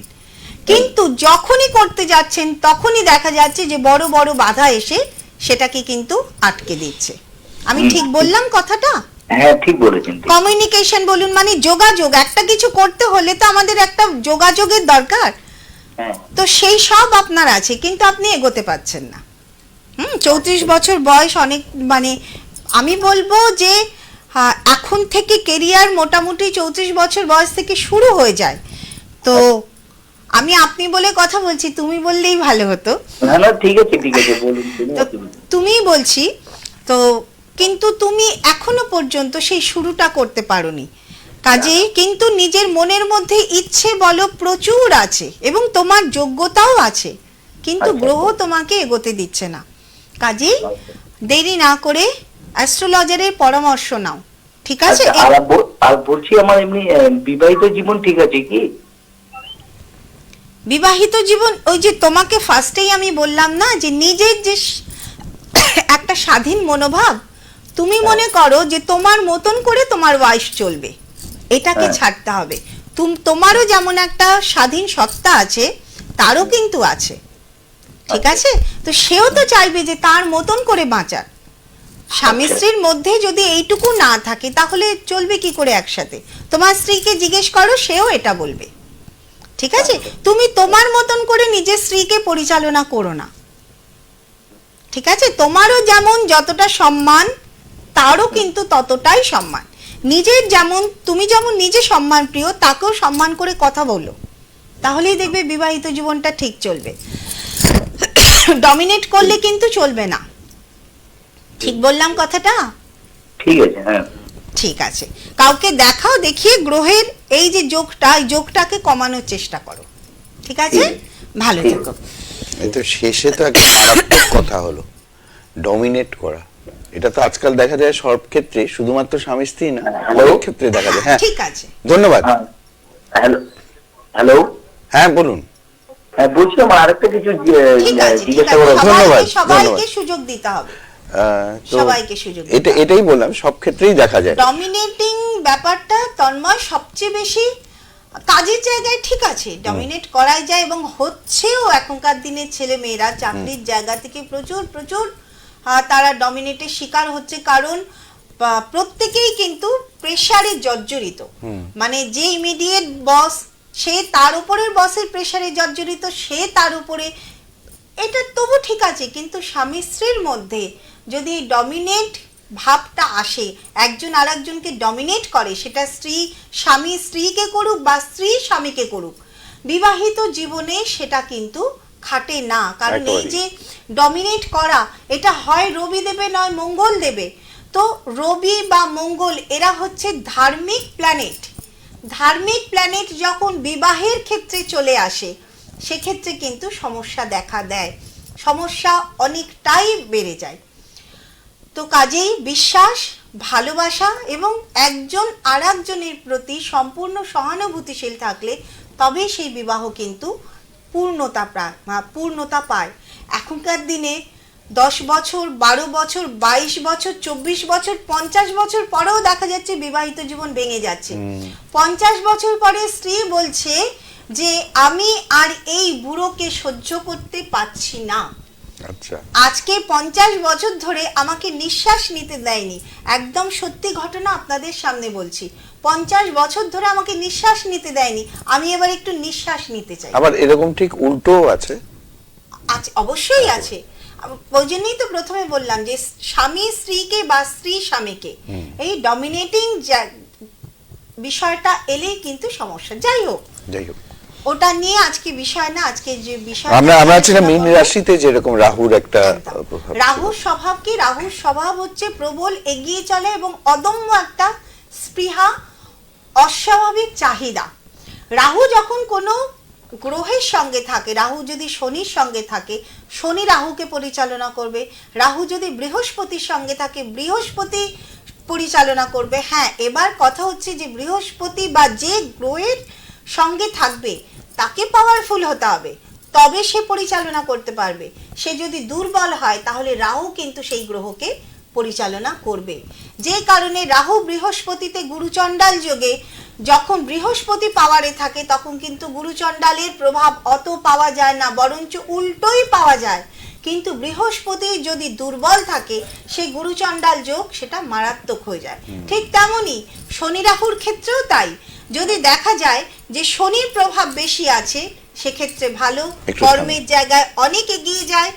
কিন্তু যখনই করতে যাচ্ছেন তখনই দেখা যাচ্ছে যে বড় বড় বাধা এসে সেটাকে কিন্তু আটকে দিচ্ছে। আমি ঠিক বললাম কথাটা? হ্যাঁ ঠিক বলেছেন। কমিউনিকেশন বলুন, মানে যোগাযোগ, একটা কিছু করতে হলে তো আমাদের একটা যোগাযোগের দরকার, তো সেই সব আপনার আছে কিন্তু আপনি এগোতে পারছেন না। 34 বছর বয়স অনেক, মানে আমি বলবো যে এখন থেকে কেরিয়ার মোটামুটি 34 বছর বয়স থেকে শুরু হয়ে যায়। তো আমি আপনি বলে কথা বলছি, তুমি বললেই ভালো হতো। না ঠিক আছে বলুন। তুমিই বলছি তো, কিন্তু তুমি এখনো পর্যন্ত সেই শুরুটা করতে পারোনি। কাজেই কিন্তু নিজের মনের মধ্যে ইচ্ছে বলো প্রচুর আছে এবং তোমার যোগ্যতাও আছে, কিন্তু গ্রহ তোমাকে এগোতে দিচ্ছে না। কাজেই দেরি না করে অ্যাস্ট্রোলজারের পরামর্শ নাও, ঠিক আছে? আচ্ছা, আর বলছি আমার এমনি বিবাহিত জীবন ঠিক আছে কি? বিবাহিত জীবন, ওই যে তোমাকে ফার্স্টেই আমি বললাম না যে নিজের যে একটা স্বাধীন মনোভাব, তুমি মনে করো যে তোমার মতন করে তোমার ওয়াইফ চলবে, এটাকে ছাড়তে হবে। তোমারও যেমন একটা স্বাধীন সত্তা আছে, তারও কিন্তু আছে, ঠিক আছে? তো সেও তো চাইবে যে তার মতন করে বাঁচার। স্বামী স্ত্রীর মধ্যে যদি এইটুকু না থাকে তাহলে চলবে কি করে একসাথে? তোমার স্ত্রীকে জিজ্ঞেস করো, সেও এটা বলবে, ঠিক আছে? তুমি তোমার মতন করে নিজের স্ত্রীকে পরিচালনা করো না, ঠিক আছে? তোমারও যেমন যতটা সম্মান, তারও কিন্তু ততটাই সম্মান। নিজের যেমন, তুমি যেমন নিজে সম্মান প্রিয়, তাকেও সম্মান করে কথা বলো, তাহলেই দেখবে বিবাহিত জীবনটা ঠিক চলবে। ডমিনেট করলে কিন্তু চলবে না, ঠিক বললাম কথাটা? ঠিক আছে, হ্যাঁ ঠিক আছে, কাউকে দেখাও, দেখিয়ে গ্রহের এই যে যোগটা, এই যোগটাকে কমানোর চেষ্টা করো, ঠিক আছে? ভালো থেকো। এই তো শেষে তো একটা মারাত্মক কথা হলো, ডমিনেট করা। এটা তো আজকাল দেখা যায় সব ক্ষেত্রে, শুধুমাত্র স্বামী স্ত্রী না, অনেক ক্ষেত্রে দেখা যায়। হ্যাঁ, ঠিক আছে, ধন্যবাদ। হ্যালো হ্যালো হ্যাঁ বলুন। হ্যাঁ, বলছি আমার আরেকটা কিছু ঠিক আছে, ঠিক জিজ্ঞাসা আছে, করা। ধন্যবাদ, সবাইকে ধন্যবাদ। সুযোগ দিতে হবে, তো সবাইকে সুযোগ এটাই বললাম, সব ক্ষেত্রেই দেখা যায়। ডমিনেটিং ব্যাপারটা তন্ময় সবচেয়ে বেশি কাজের জায়গায় ঠিক আছে, ডমিনেট করাই যায় এবং হচ্ছেও। এখনকার দিনের ছেলে মেয়েরা চাকরির জায়গা থেকে প্রচুর প্রচুর তারা ডমিনেটের শিকার হচ্ছে, কারণ প্রত্যেকেই কিন্তু প্রেসারে জর্জরিত। মানে যে ইমিডিয়েট বস, সে তার উপরের বসের প্রেসারে জর্জরিত, সে তার উপরে, এটা তবু ঠিক আছে। কিন্তু স্বামী স্ত্রীর মধ্যে যদি ডমিনেট ভাবটা আসে, একজন আর একজনকে ডমিনেট করে, সেটা স্বামী স্ত্রীকে করুক বা স্ত্রী স্বামীকে করুক, বিবাহিত জীবনে সেটা কিন্তু খাটে না। কারণ এই যে ডমিনেট করা, এটা হয় রবি দেবে নয় মঙ্গল দেবে। তো রবি বা মঙ্গল এরা হচ্ছে ধার্মিক প্ল্যানেট। ধার্মিক প্ল্যানেট যখন বিবাহের ক্ষেত্রে চলে আসে, সেক্ষেত্রে কিন্তু সমস্যা দেখা দেয়, সমস্যা অনেকটাই বেড়ে যায়। তো কাজেই বিশ্বাস, ভালোবাসা এবং একজন আর একজনের প্রতি সম্পূর্ণ সহানুভূতিশীল থাকলে তবেই সেই বিবাহ কিন্তু পূর্ণতা পায়। এখনকার দিনে 10 বছর, 12 বছর, 22 বছর, 24 বছর, 50 বছর পরেও দেখা যাচ্ছে বিবাহিত জীবন ভেঙে যাচ্ছে। 50 বছর পরে স্ত্রী বলছে যে আমি আর এই বুড়োকে সহ্য করতে পারছি না। আচ্ছা, আজকে 50 বছর ধরে আমাকে নিঃশ্বাস নিতে দেয়নি, একদম সত্যি ঘটনা আপনাদের সামনে বলছি। 50 বছর ধরে আমাকে নিঃশ্বাস নিতে দেয়নি, আমি এবার একটু নিঃশ্বাস নিতে চাই। আবার এরকম ঠিক উল্টো আছে, অবশ্যই আছে। ওই জন্যই তো প্রথমে বললাম যে স্বামী স্ত্রীকে বা স্ত্রী স্বামীকে, এই ডমিনেটিং বিষয়টা এলেই কিন্তু সমস্যা। যাই হোক, ওটা নিয়ে আজকে বিষয় না। আজকে যে বিষয় আমরা ছিলাম মীন রাশিতে, যেরকম রাহুর একটা প্রভাব। রাহুর স্বভাব কি? রাহুর স্বভাব হচ্ছে প্রবল এগিয়ে চলে এবং অদম্য একটা স্পৃহা, অস্বাভাবিক চাহিদা। রাহু যখন কোনো গ্রহের সঙ্গে থাকে, রাহু যদি শনির সঙ্গে থাকে, শনি রাহুকে পরিচালনা করবে। রাহু যদি বৃহস্পতির সঙ্গে থাকে, বৃহস্পতি পরিচালনা করবে। হ্যাঁ, এবার কথা হচ্ছে যে বৃহস্পতি বা যে গ্রহের সঙ্গে থাকবে তাকে পাওয়ারফুল হতে হবে, তবে সে পরিচালনা করতে পারবে। সে যদি দুর্বল হয় তাহলে রাহু কিন্তু সেই গ্রহকে পরিচালনা করবে। যে কারণে রাহু বৃহস্পতিতে গুরুচণ্ডাল যোগে, যখন বৃহস্পতি পাওয়ারে থাকে তখন কিন্তু গুরুচণ্ডালের প্রভাব অত পাওয়া যায় না, বরঞ্চ উল্টোই পাওয়া যায়। কিন্তু বৃহস্পতি যদি দুর্বল থাকে, সেই গুরুচণ্ডাল যোগ সেটা মারাত্মক হয়ে যায়। ঠিক তেমনই শনি রাহুর ক্ষেত্রেও তাই। যদি দেখা যায় যে শনির প্রভাব বেশি আছে, সেক্ষেত্রে ভালো, কর্মের জায়গায় অনেক এগিয়ে যায়।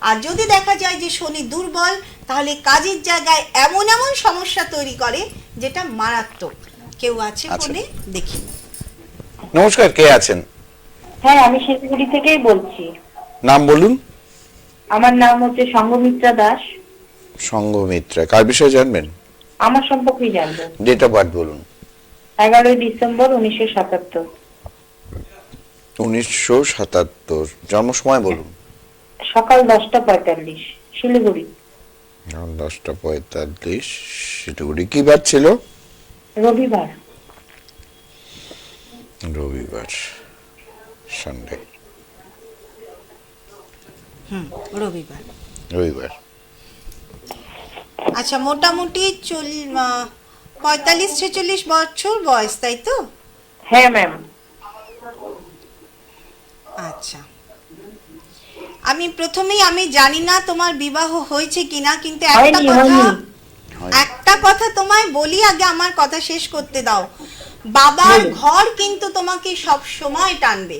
আর যদি দেখা যায় যে শনি দুর্বল, তাহলে কাজের জায়গায় এমন এমন সমস্যা তৈরি করে যেটা মারাত্মক। কেউ আছে ফোনে? দেখি। নমস্কার, কে আছেন? হ্যাঁ, আমি শিলিগুড়ি থেকেই বলছি। নাম বলুন। আমার নাম হচ্ছে সংঘমিত্রা দাস। সংঘমিত্রা, কার বিষয়ে জানবেন? আমার সম্পর্কেই জানবো। ডেট অফ বার্থ বলুন। 11 ডিসেম্বর 1977। 1977। জন্ম সময় বলুন। সকাল 10টা 45, শিলিগুড়ি। এখন 10:45 শিলিগুড়ি। কি বার ছিল? রবিবার। রবিবার, সানডে, রবিবার। রবিবার। আচ্ছা, মোটামুটি 45-46 বছর বয়স, তাই তো? হ্যাঁ ম্যাম। আচ্ছা, আমি প্রথমেই আমি জানি না তোমার বিবাহ হয়েছে কিনা, কিন্তু একটা কথা তোমায় বলি, আগে আমার কথা শেষ করতে দাও। বাবার ঘর কিন্তু তোমাকে সব সময় টানবে।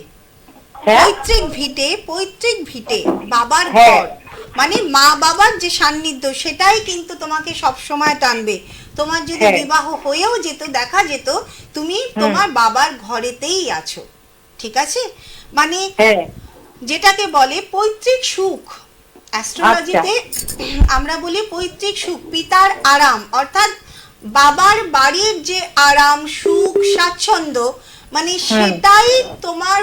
পৈতৃক ভিটে বাবার ঘর, মানে মা বাবার যে সান্নিধ্য, সেটাই কিন্তু তোমাকে সব সময় টানবে। তোমার যদি বিবাহ হয়েও যেত, দেখা যেত তুমি তোমার বাবার ঘরেতেই আছো, ঠিক আছে? মানে যেটাকে বলে পৈতৃক সুখ, অ্যাস্ট্রোলজিতে আমরা বলি পৈতৃক সুখ, পিতার আরাম, অর্থাৎ বাবার বাড়ির যে আরাম, সুখ, স্বাচ্ছন্দ্য, মানে সেটাই তোমার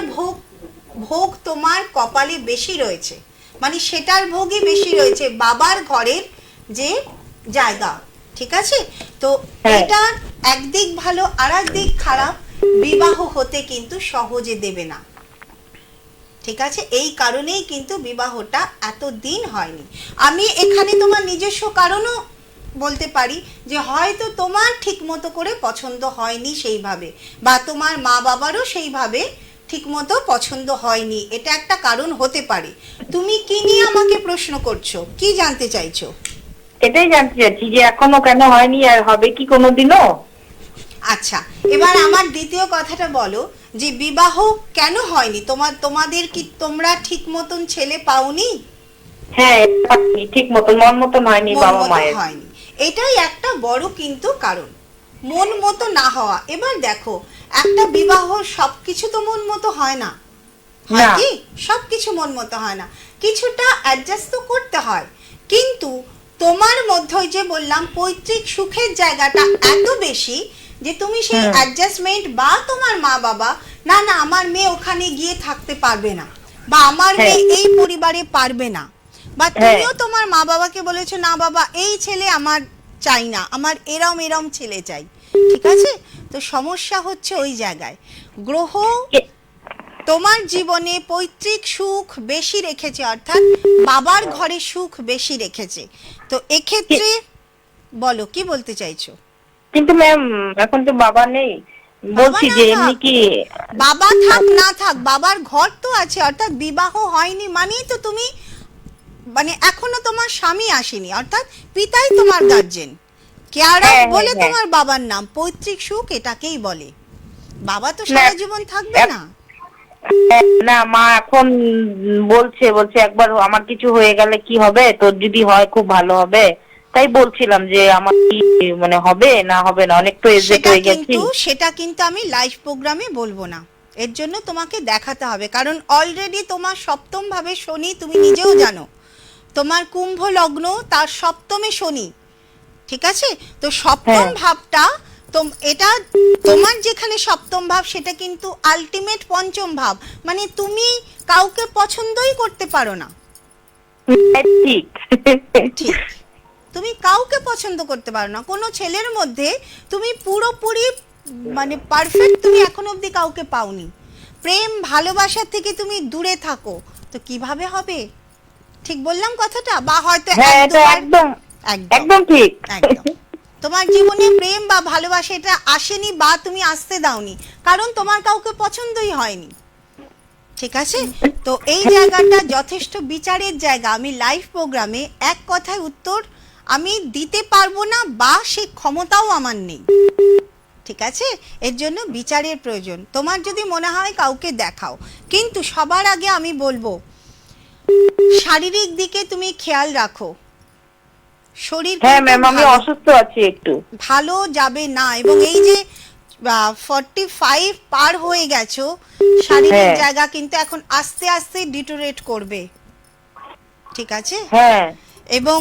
ভোগ তোমার কপালে বেশি রয়েছে, মানে সেটার ভোগই বেশি রয়েছে বাবার ঘরের যে জায়গা, ঠিক আছে? তো এটা একদিক ভালো, আর একদিক খারাপ। বিবাহ হতে কিন্তু সহজে দেবে না, ঠিক আছে? এই কারণেই কিন্তু বিবাহটা এত দিন হয়নি। আমি এখানে তোমার নিজস্ব কারণও বলতে পারি, যে হয়তো তোমার ঠিক মতো করে পছন্দ হয়নি সেইভাবে, বা তোমার মা বাবারও সেইভাবে ঠিক মতো পছন্দ হয়নি, এটা একটা কারণ হতে পারে। তুমি কি নিয়ে আমাকে প্রশ্ন করছো, কি জানতে চাইছো? এটাই জানতে চাচ্ছি যে এখনো কেন হয়নি, আর হবে কি কোনোদিনও? আচ্ছা, এবার আমার দ্বিতীয় কথাটা বলো, যে বিবাহ কেন হয়নি? তোমাদের কি তোমরা ঠিক মতন ছেলে পাওনি? হ্যাঁ, ঠিক মতন, মন মতন হয়নি বাবা মায়ের। হয়নি, এটাই একটা বড় কিন্তু কারণ, মন মতো না হওয়া। এবার দেখো, একটা বিবাহ সবকিছু তো মন মতো হয় না, হয় কি? সবকিছু মন মতো হয় না, কিছুটা অ্যাডজাস্ট তো করতে হয়। কিন্তু তোমার মধ্যে যে বললাম পৈতৃক সুখের জায়গাটা এত বেশি, যে তুমি সেই অ্যাডজাস্টমেন্ট, বা তোমার মা বাবা না আমার মেয়ে ওখানে গিয়ে থাকতে পারবে না, বা আমার মেয়ে এই পরিবারে পারবে না, বা তুমিও তোমার মা বাবাকে বলেছো না বাবা এই ছেলে আমার চাই না, আমার এরম ছেলে চাই, ঠিক আছে? তো সমস্যা হচ্ছে ওই জায়গায়, গ্রহ তোমার জীবনে পৈতৃক সুখ বেশি রেখেছে, অর্থাৎ বাবার ঘরে সুখ বেশি রেখেছে। তো এক্ষেত্রে বলো কি বলতে চাইছো? কিন্তু ম্যাম এখন তো বাবা নেই, বলছি যে এমনি কি বাবা থাক না থাক, বাবার ঘর তো আছে, অর্থাৎ বিবাহ হয়নি মানেই তো তুমি, মানে এখনো তোমার স্বামী আসেনি, অর্থাৎ পিতাই তোমার গার্জেন, কেয়ারা বলে তোমার বাবার নাম, পৈতৃক সুখ এটাকেই বলে। বাবা তো সারা জীবন থাকবে না। না, মা এখন বলছে একবার আমার কিছু হয়ে গেলে কি হবে, তোর যদি হয় খুব ভালো হবে, তাই বলছিলাম যে আমার কি মানে হবে না হবে না, অনেক তো এজেড হয়ে গেছি। সেটা কিন্তু আমি লাইভ প্রোগ্রামে বলবো না, এর জন্য তোমাকে দেখাতে হবে, কারণ অলরেডি তোমার সপ্তম ভাবে শনি, তুমি নিজেও জানো তোমার কুম্ভ লগ্ন, তার সপ্তমে শনি, ঠিক আছে? তো সপ্তম ভাবটা এটা তোমার যেখানে সপ্তম ভাব, সেটা কিন্তু আলটিমেট পঞ্চম ভাব, মানে তুমি কাউকে পছন্দই করতে পারো না। ঠিক ঠিক, তুমি কাউকে পছন্দ করতে পারো না, কোনো ছেলের মধ্যে তুমি পুরোপুরি মানে পারফেক্ট তুমি এখন অবধি কাউকে পাওনি। প্রেম ভালোবাসা থেকে তুমি দূরে থাকো, তো কিভাবে হবে? ঠিক বললাম কথাটা? বা হয়তো একদম ঠিক, একদম তোমার জীবনে প্রেম বা ভালোবাসা এটা আসেনি, বা তুমি আসতে দাওনি, কারণ তোমার কাউকে পছন্দই হয়নি, ঠিক আছে? তো এই জায়গাটা যথেষ্ট বিচারের জায়গা। আমি লাইভ প্রোগ্রামে এক কথায় উত্তর আমি দিতে পারবো না, বা সে ক্ষমতাও আমার নেই, ঠিক আছে? এর জন্য বিচারের প্রয়োজন। তোমার যদি মনে হয় কাউকে দেখাও, কিন্তু সবার আগে আমি বলবো শারীরিক দিকে তুমি খেয়াল রাখো, শরীর আমি অসুস্থ আছি একটু, ভালো যাবে না, এবং এই যে 45 পার হয়ে গেছো, শারীরিক জায়গা কিন্তু এখন আস্তে আস্তে ডিটোরেট করবে, ঠিক আছে? এবং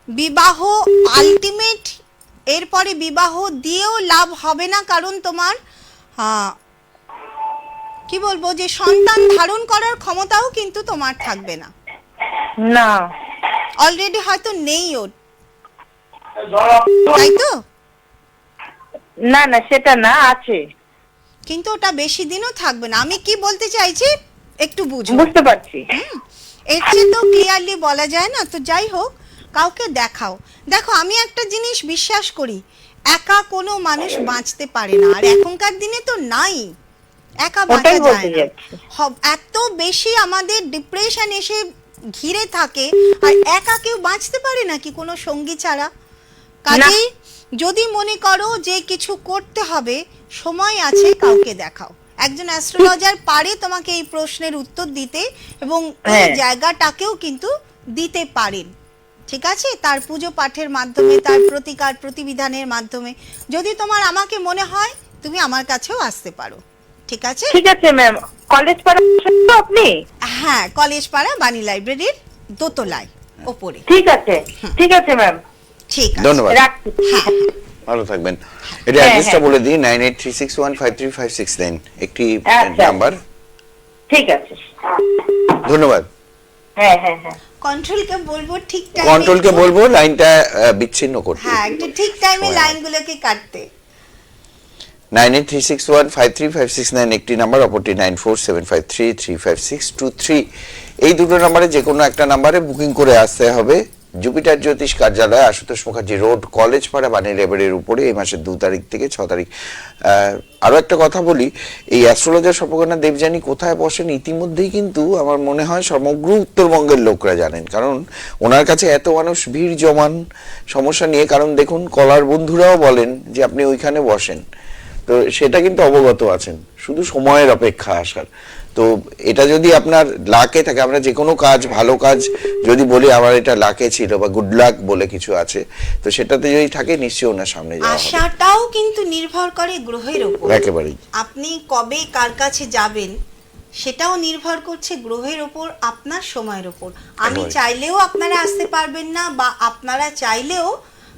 বিবাহ আলটিমেট, এরপরে বিবাহ দিয়েও লাভ হবে না, কারণ তোমার কি বলবো, যে সন্তান ধারণ করার ক্ষমতাও কিন্তু তোমার থাকবে না, না অলরেডি হয়তো নেইও, তাই তো? না না সেটা না, আছে। কিন্তু ওটা বেশি দিনও থাকবে না। আমি কি বলতে চাইছি একটু বুঝো। বুঝতে পারছি। এর চেয়ে তো ক্লিয়ারলি বলা যায় না। তো যাই হোক, কাউকে দেখাও। দেখো, আমি একটা জিনিস বিশ্বাস করি, একা কোনো মানুষ বাঁচতে পারে না। আর এখনকার দিনে তো নাই, একা বাঁচা ওটাই যায় বলতে না। যাচ্ছি। এত বেশি আমাদের ডিপ্রেশন এসে ঘিরে থাকে, আর একা কেউ বাঁচতে পারে নাকি কোনো সঙ্গী ছাড়া? কাজেই যদি মনে করো যে কিছু করতে হবে, সময় আছে, কাউকে দেখাও। একজন অ্যাস্ট্রোলজার পারে তোমাকে এই প্রশ্নের উত্তর দিতে, এবং এই হ্যাঁ। জায়গাটাকেও কিন্তু দিতে পারেন। ঠিক আছে? তার পুজো পাঠের মাধ্যমে, তার প্রতিকার প্রতিবিধানের মাধ্যমে। যদি তোমার আমাকে মনে হয়, তুমি আমার কাছেও আসতে পারো। ঠিক আছে? ঠিক আছে ম্যাম। কলেজ পাড়া তো আপনি? হ্যাঁ, কলেজ পাড়া বাণী লাইব্রেরির দোতলায় ওপরে। ঠিক আছে, ঠিক আছে ম্যাম, ঠিক আছে, ধন্যবাদ। রাখছি। হ্যাঁ, ভালো থাকবেন। এটা হ্যাঁ, অ্যাড্রেসটা হ্যাঁ। বলে দিই, 9836153569 একটি আচ্ছা। নাম্বার। ঠিক আছে। ধন্যবাদ। হ্যাঁ হ্যাঁ হ্যাঁ। কন্ট্রোলকে বলবো ঠিক টাইমে। কন্ট্রোলকে বলবো লাইনটা বিচ্ছিন্ন করতে। হ্যাঁ, একটু ঠিক টাইমে সময় লাইনগুলোকে কাটতে। 9836153569 একটি নাম্বার, অপরটি 9475335623। এই দুটো নাম্বারে যে কোনো একটা নাম্বারে বুকিং করে আসতে হবে। জুপিটার জ্যোতিষ কার্যালয়, আশুতোষ মুখার্জি রোড, কলেজ পাড়া, বাণী লাইব্রেরির উপরে, এই মাসের 2 তারিখ থেকে 6 তারিখ। আরও একটা কথা বলি, এই অ্যাস্ট্রোলজার স্বপকর্ণা দেবযানী কোথায় বসেন ইতিমধ্যেই কিন্তু আমার মনে হয় সমগ্র উত্তরবঙ্গের লোকরা জানেন, কারণ ওনার কাছে এত মানুষ ভিড় জমান সমস্যা নিয়ে। কারণ দেখুন, কলার বন্ধুরাও বলেন যে আপনি ওইখানে বসেন, তো সেটা কিন্তু অবগত আছেন, শুধু সময়ের অপেক্ষা আসার। তো এটা যদি আপনার লাকে থাকে, আমরা যে কোনো কাজ, ভালো কাজ যদি বলি আমার এটা লাকে ছিল বা গুড লাক বলে কিছু আছে, তো সেটাতে যদি থাকে নিশ্চয়ই ওনার সামনে যাওয়া হবে। আশাটাও কিন্তু নির্ভর করে গ্রহের উপর। একেবারেই। আপনি কবে কার কাছে যাবেন সেটাও নির্ভর করছে গ্রহের উপর, আপনার সময়ের উপর। আমি একেবারে। চাইলেও আপনারা আসতে পারবেন না, বা আপনারা চাইলেও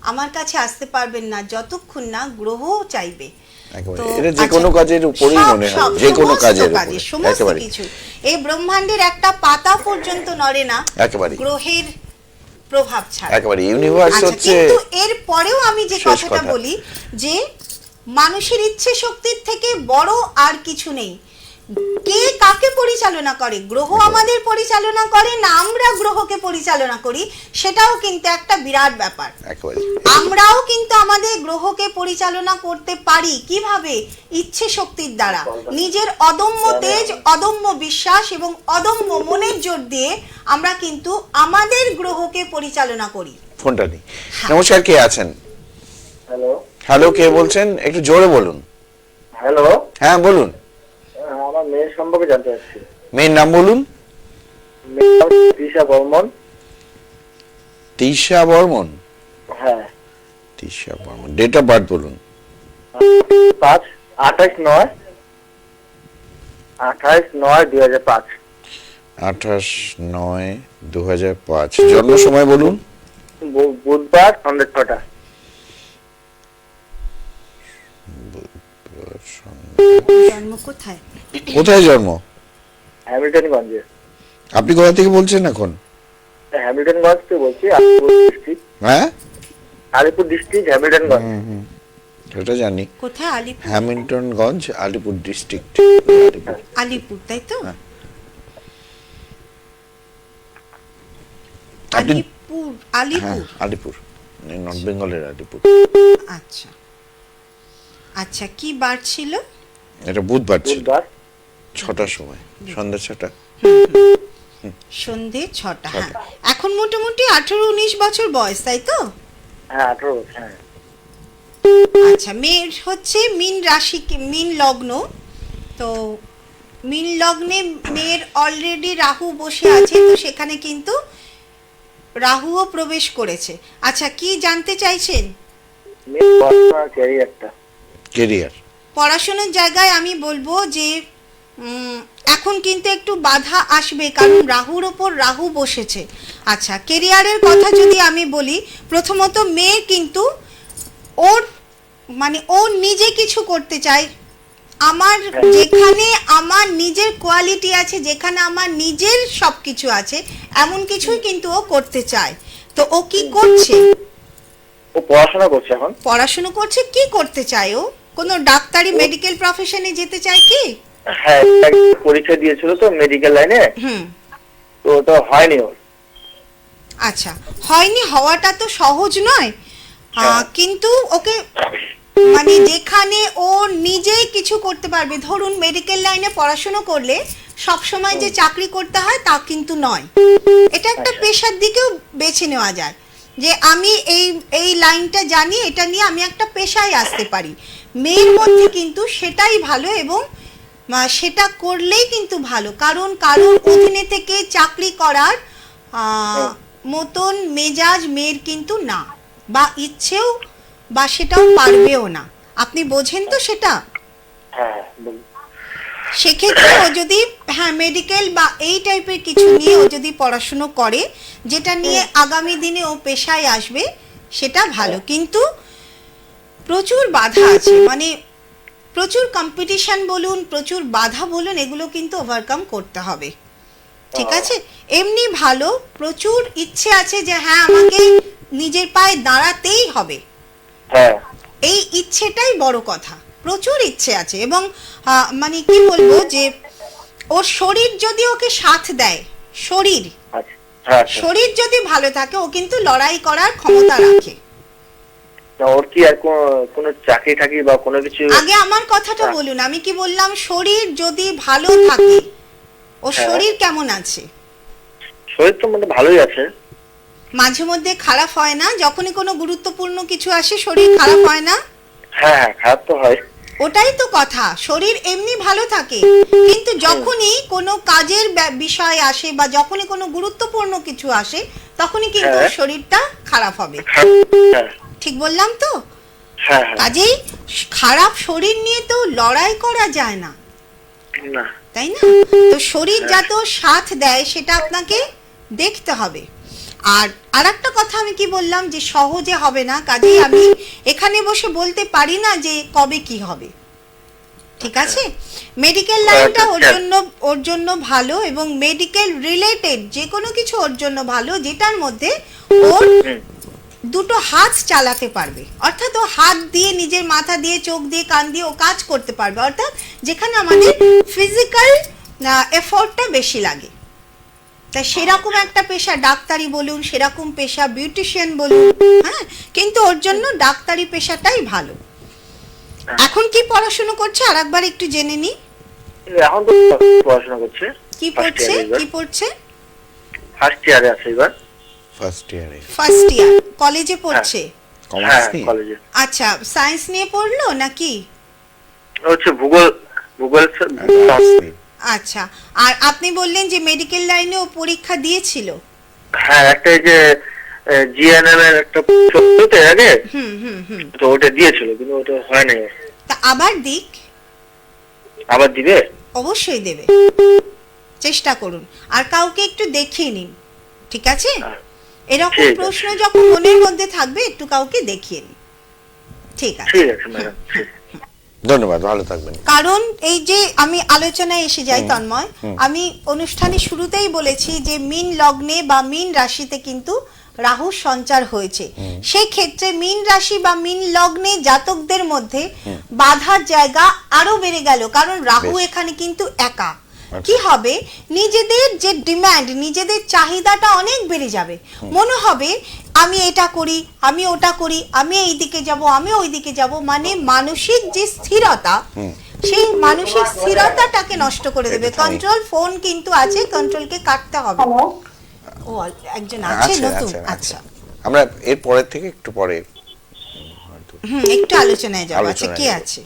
আমার কাছে আসতে পারবেন না, যতক্ষণ না গ্রহ চাইবে। একেবারে। তো এটা যে কোনো আচ্ছা, কাজের উপরেই সব, মনে হয়, সব, যে কোনো সমস্ত কাজের কাজে, উপরে। সমস্ত একেবারে। কিছু। এই ব্রহ্মাণ্ডের একটা পাতা পর্যন্ত নড়ে না একেবারে। গ্রহের প্রভাব ছাড়া। একেবারে। ইউনিভার্স আচ্ছা, হচ্ছে কিন্তু এর পরেও আমি যে শেষ কথাটা কথা। বলি, যে মানুষের ইচ্ছে শক্তির থেকে বড় আর কিছু নেই। কে কাকে পরিচালনা করে, গ্রহ আমাদের পরিচালনা করে না আমরা গ্রহকে পরিচালনা করি, সেটাও কিন্তু একটা বিরাট ব্যাপার। একেবারে। আমরাও কিন্তু আমাদের গ্রহকে পরিচালনা করতে পারি। কিভাবে? ইচ্ছে শক্তির দ্বারা। নিজের অদম্য তেজ, অদম্য বিশ্বাস এবং অদম্য মনের জোর দিয়ে আমরা কিন্তু আমাদের গ্রহকে পরিচালনা করি। ফোনটা নেই। নমস্কার, কে আছেন? হ্যালো হ্যালো, কে বলছেন? একটু জোরে বলুন। হ্যালো, হ্যাঁ বলুন। আমার মেয়ের সম্পর্কে জানতে চাচ্ছি। মেয়ের নাম বলুন। মেয়ের নাম তৃষা বর্মন। তৃষা বর্মন। হ্যাঁ, Trisha Barman. Date of birth বলুন। 28/9/2005। 28/9/2005। জন্ম সময় বলুন। বুধবার সন্ধ্যে 6টা। জন্ম কোথায়? কোথায় জন্ম? হ্যামিল্টনগঞ্জে। আপনি কোথা থেকে বলছেন এখন? হ্যামিল্টনগঞ্জ থেকে বলছি, আলিপুর ডিস্ট্রিক্ট। হ্যাঁ, আলিপুর ডিস্ট্রিক্ট, হ্যামিল্টনগঞ্জ। এটা জানি। কোথায়? আলিপুর। হ্যামিল্টনগঞ্জ, আলিপুর ডিস্ট্রিক্ট। আলিপুর, তাই তো? হ্যাঁ। আপনি আলিপুর, হ্যাঁ, আলিপুর। আলিপুর, নর্থ বেঙ্গলের আলিপুর। আচ্ছা আচ্ছা, কি বার ছিল? এটা বুধবার ছিল, বুধবার 6টার সময়, সন্ধ্যা 6টা। সন্ধে 6টা। হ্যাঁ, এখন মোটামুটি 18-19 বছর বয়স, তাই তো? হ্যাঁ 18 বছর। হ্যাঁ, আচ্ছা, মেয়ের হচ্ছে মীন রাশি, মীন লগ্ন। তো মীন লগ্নে মেয়ের অলরেডি রাহু বসে আছে, তো সেখানে কিন্তু রাহুও প্রবেশ করেছে। আচ্ছা, কি জানতে চাইছেন? মেয়ের পড়াশোনা ক্যারিয়ারটা। কেরিয়ার। পড়াশোনার জায়গায় আমি বলবো যে এখন কিন্তু একটু বাধা আসবে, কারণ রাহুর ওপর রাহু বসেছে। আচ্ছা, কেরিয়ারের কথা যদি আমি বলি, প্রথমত মেয়ে কিন্তু ওর মানে ও নিজে কিছু করতে চায়। আমার যেখানে আমার নিজের কোয়ালিটি আছে, যেখানে আমার নিজের সব কিছু আছে, এমন কিছুই কিন্তু ও করতে চায়। তো ও কি করছে? ও ও পড়াশোনা করছে এখন। পড়াশোনা করছে, কি করতে চায় ও? কোনো ডাক্তারি মেডিকেল প্রফেশনে যেতে চায় কি? হ্যাঁ, পরীক্ষা দিয়েছিল তো মেডিকেল লাইনে, হুম, তো ওটা হয়নি ওর। আচ্ছা, হয়নি হওয়াটা তো সহজ নয়, হ্যাঁ। কিন্তু ওকে মানে যেখানে ও নিজেই কিছু করতে পারবে, ধরুন মেডিকেল লাইনে পড়াশোনা করলে সব সময় যে চাকরি করতে হয় তা কিন্তু নয়, এটা একটা পেশার দিকেও বেছে নেওয়া যায়, যে আমি এই এই লাইনটা জানি, এটা নিয়ে আমি একটা পেশায় আসতে পারি। মেয়ের মধ্যে কিন্তু সেটাই ভালো, এবং সেটা করলেই কিন্তু ভালো, কারণ কারোর অধীনে থেকে চাকরি করার মতন মেজাজ মেয়ের কিন্তু না, বা ইচ্ছেও, বা সেটাও পারবেও না। আপনি বোঝেন তো সেটা? হ্যাঁ, বলুন। সেক্ষেত্রে ও যদি মেডিকেল বা এই টাইপের কিছু নিয়ে ও যদি পড়াশুনো করে, যেটা নিয়ে আগামী দিনে ও পেশায় আসবে, সেটা ভালো। কিন্তু প্রচুর বাধা আছে, মানে প্রচুর কম্পিটিশন বলুন, প্রচুর বাধা বলুন, এগুলো কিন্তু ওভারকাম করতে হবে, ঠিক আছে? এমনি ভালো, প্রচুর ইচ্ছে আছে যে হ্যাঁ আমাকে নিজের পায়ে দাঁড়াতেই হবে, হ্যাঁ, এই ইচ্ছেটাই বড় কথা। প্রচুর ইচ্ছে আছে, এবং মানে কি বলবো, যে ওর শরীর যদি ওকে সাথ দেয়, শরীর আচ্ছা, হ্যাঁ, আচ্ছা। শরীর যদি ভালো থাকে, ও কিন্তু লড়াই করার ক্ষমতা রাখে। না, ওর কি আর কোনো চাকরি টাকরি বা কোনো কিছু? আগে আমার কথাটা বলুন, আমি কি বললাম? শরীর যদি ভালো থাকে, ও হ্যাঁ। শরীর কেমন আছে? শরীর তো মানে ভালোই আছে। মাঝে মধ্যে খারাপ হয় না? যখনই কোনো গুরুত্বপূর্ণ কিছু আসে শরীর খারাপ হয় না? হ্যাঁ, হ্যাঁ, খারাপ তো হয়। ওটাই তো কথা, শরীর এমনি ভালো থাকে, কিন্তু যখনই কোনো কাজের বিষয় আসে বা যখনই কোনো গুরুত্বপূর্ণ কিছু আসে, তখনই কিন্তু হ্যাঁ। শরীরটা খারাপ হবে। হ্যাঁ, ঠিক বললাম তো? হ্যাঁ, হ্যাঁ, কাজেই খারাপ শরীর নিয়ে তো লড়াই করা যায় না, না, তাই না? তো শরীর যাতে সাথ দেয়, সেটা আপনাকে দেখতে হবে। আর আরেকটা কথা আমি কি বললাম, যে সহজে হবে না, কাজেই আমি এখানে বসে বলতে পারি না যে কবে কি হবে, ঠিক আছে? মেডিকেল লাইনটা ওর জন্য ভালো, এবং মেডিকেল রিলেটেড যে কোনো কিছু ওর জন্য ভালো, যেটার মধ্যে ওর দুটো হাত চালাতে পারবে, অর্থাৎ ও হাত দিয়ে, নিজের মাথা দিয়ে, চোখ দিয়ে, কান দিয়ে ও কাজ করতে পারবে, অর্থাৎ যেখানে আমাদের ফিজিক্যাল এফোর্টটা বেশি লাগে। তাই সেরকম একটা পেশা, ডাক্তারি বলুন, সেরকম পেশা বিউটিশিয়ান বলুন, হ্যাঁ, কিন্তু ওর জন্য ডাক্তারি পেশাটাই ভালো। এখন কি পড়াশোনা করছে আরেকবার একটু জেনে নি। এখন তো পড়াশোনা করছে। কি পড়ছে? কি পড়ছে? ফার্স্ট ইয়ারে আছে এবার। ফার্স্ট ইয়ারে, ফার্স্ট ইয়ার কলেজে পড়ছে। কমার্স হ্যাঁ, নিয়ে? কলেজে। আচ্ছা, সায়েন্স নিয়ে পড়লো নাকি? হচ্ছে ভূগোল। আর্টস নিয়ে। আচ্ছা, আর আপনি বললেন যে মেডিকেল লাইনে ও পরীক্ষা দিয়েছিল। হ্যাঁ, একটা এই যে জিএনএম এর একটা চলতে আগে, হুম হুম হুম তো ওটা দিয়েছিল, কিন্তু ওটা হয়নি। তা আবার দিক, আবার দিবে? অবশ্যই দেবে, চেষ্টা করুন, আর কাউকে একটু দেখিয়ে নিন, ঠিক আছে? এরকম ঠিক আছে। প্রশ্ন যখন মনের মধ্যে থাকবে, একটু কাউকে দেখিয়ে নিন, ঠিক আছে? ঠিক আছে ম্যাডাম। ধন্যবাদ, ভালো থাকবেন। কারণ এই যে আমি আলোচনায় এসে যাই তন্ময়, আমি অনুষ্ঠানের শুরুতেই বলেছি যে মীন লগ্নে বা মীন রাশিতে কিন্তু রাহুর সঞ্চার হয়েছে। সেই ক্ষেত্রে মীন রাশি বা মীন লগ্নে জাতকদের মধ্যে বাধার জায়গা আরো বেড়ে গেল, কারণ রাহু এখানে কিন্তু একা। কি হবে, নিজেদের যে ডিমান্ড, নিজেদের চাহিদাটা অনেক বেড়ে যাবে। মনে হবে আমি এটা করি, আমি ওটা করি, আমি এই দিকে যাব, আমি ওই দিকে যাব, মানে মানসিক যে স্থিরতা, সেই মানসিক স্থিরতাটাকে নষ্ট করে দেবে। কন্ট্রোল ফোন কিন্তু আছে, কন্ট্রোলকে কাটতে হবে। ও একজন আছে নতুন, আচ্ছা আমরা এর পরের থেকে একটু পরে একটু আলোচনায় যাব। আচ্ছা, আলোচনায় কে যাব। আছে?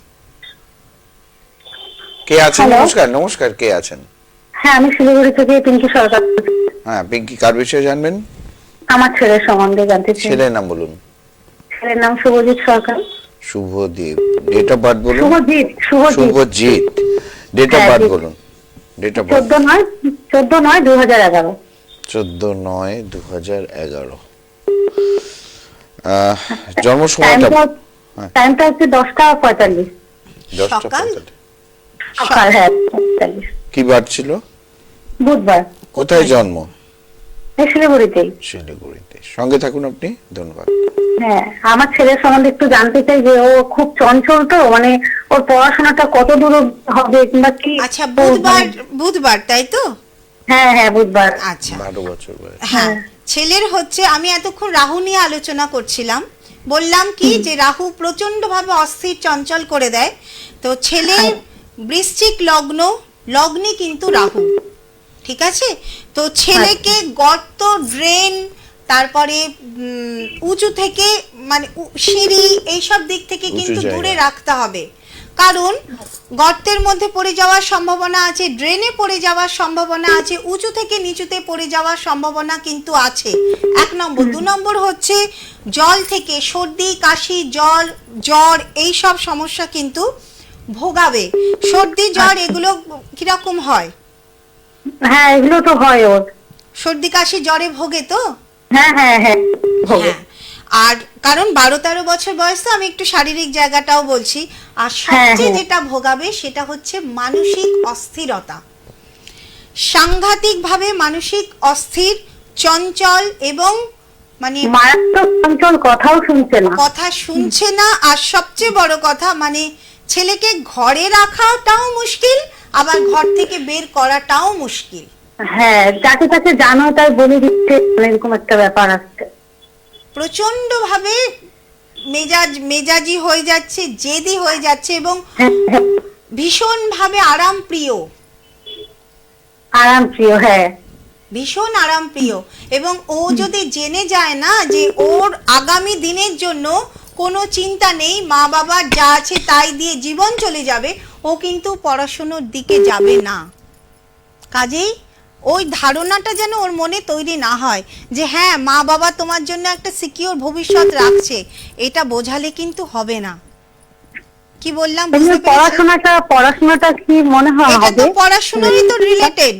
কে আছেন? নমস্কার। নমস্কার, কে আছেন? হ্যাঁ, আমি শিলিগুড়ি থেকে পিঙ্কি সরকার। হ্যাঁ, পিঙ্কি, কার বিষয়ে জানবেন? আমার ছেলের সম্বন্ধে জানতে চাই। ছেলের নাম বলুন। ছেলের নাম Subhajit Sarkar. Subhadip. Date of birth বলুন। শুভজিৎ। শুভজিৎ। ডেট অফ হ্যাঁ, বার্থ জি। বলুন। Date of birth 14/9/2011। 14/9/2011। জন্ম সময়টা? টাইমটা হচ্ছে 10:45 সকাল? 10:45। সকাল। হ্যাঁ, 45। কি বার ছিল? বুধবার। কোথায় জন্ম? এই শিলিগুড়িতেই। শিলিগুড়িতে। সঙ্গে থাকুন আপনি, ধন্যবাদ। হ্যাঁ, আমার ছেলের সম্বন্ধে একটু জানতে চাই যে ও খুব চঞ্চল তো, মানে ওর পড়াশোনাটা কত দূর হবে কিংবা কি। আচ্ছা, বুধবার তাই তো? হ্যাঁ হ্যাঁ, বুধবার। আচ্ছা 12 বছর বয়স। হ্যাঁ, ছেলের হচ্ছে, আমি এতক্ষণ রাহু নিয়ে আলোচনা করছিলাম, বললাম কি যে রাহু প্রচন্ড ভাবে অস্থির চঞ্চল করে দেয়। তো ছেলের বৃশ্চিক লগ্নে কিন্তু রাহু, ঠিক আছে? তো ছেলেকে গর্ত, ড্রেন, তারপরে উঁচু থেকে মানে সিঁড়ি এইসব দিক থেকে কিন্তু জায়গা। দূরে রাখতে হবে, কারণ গর্তের মধ্যে পড়ে যাওয়ার সম্ভাবনা আছে, ড্রেনে পড়ে যাওয়ার সম্ভাবনা আছে, উঁচু থেকে নিচুতে পড়ে যাওয়ার সম্ভাবনা কিন্তু আছে। 1 নম্বর। 2 নম্বর হচ্ছে জল থেকে সর্দি, কাশি, জ্বর এই সব সমস্যা কিন্তু ভোগাবে। সর্দি, জ্বর এগুলো কিরকম হয়? হ্যাঁ, এগুলো তো হয় ওর। সর্দি, কাশি, জ্বরে ভোগে তো? হ্যাঁ হ্যাঁ হ্যাঁ, হবে। হ্যাঁ, আর কারণ 12-13 বছর বয়স তো, আমি একটু শারীরিক জায়গাটাও বলছি। আর সবচেয়ে যেটা ভোগাবে সেটা হচ্ছে মানসিক অস্থিরতা, সাংঘাতিক ভাবে মানসিক অস্থির, চঞ্চল এবং মানে মারাত্মক চঞ্চল, কথাও শুনছে না। কথা শুনছে না। আর সবচেয়ে বড় কথা, মানে ছেলেকে ঘরে রাখাটাও মুশকিল, আবার ঘর থেকে বের করাটাও মুশকিল। হ্যাঁ, যাকে তাকে জানো তাই বলে দিচ্ছে, এরকম একটা ব্যাপার আসছে। প্রচন্ড ভাবে মেজাজি হয়ে যাচ্ছে, জেদি হয়ে যাচ্ছে এবং হ্যাঁ হ্যাঁ, ভীষণ ভাবে আরাম প্রিয়, আরাম প্রিয়। হ্যাঁ, ভীষণ আরাম প্রিয়। এবং ও যদি জেনে যায় না যে ওর আগামী দিনের জন্য কোনো চিন্তা নেই, মা বাবার যা আছে তাই দিয়ে জীবন চলে যাবে, ও কিন্তু পড়াশোনার দিকে যাবে না। কাজেই ওই ধারণাটা যেন ওর মনে তৈরি না হয় যে হ্যাঁ, মা বাবা তোমার জন্য একটা সিকিউর ভবিষ্যৎ রাখছে, এটা বোঝালে কিন্তু হবে না। কি বললাম বুঝতে পেরেছেন? পড়াশোনাটা কি মনে হয় এটা তো হবে? পড়াশোনারই তো রিলেটেড,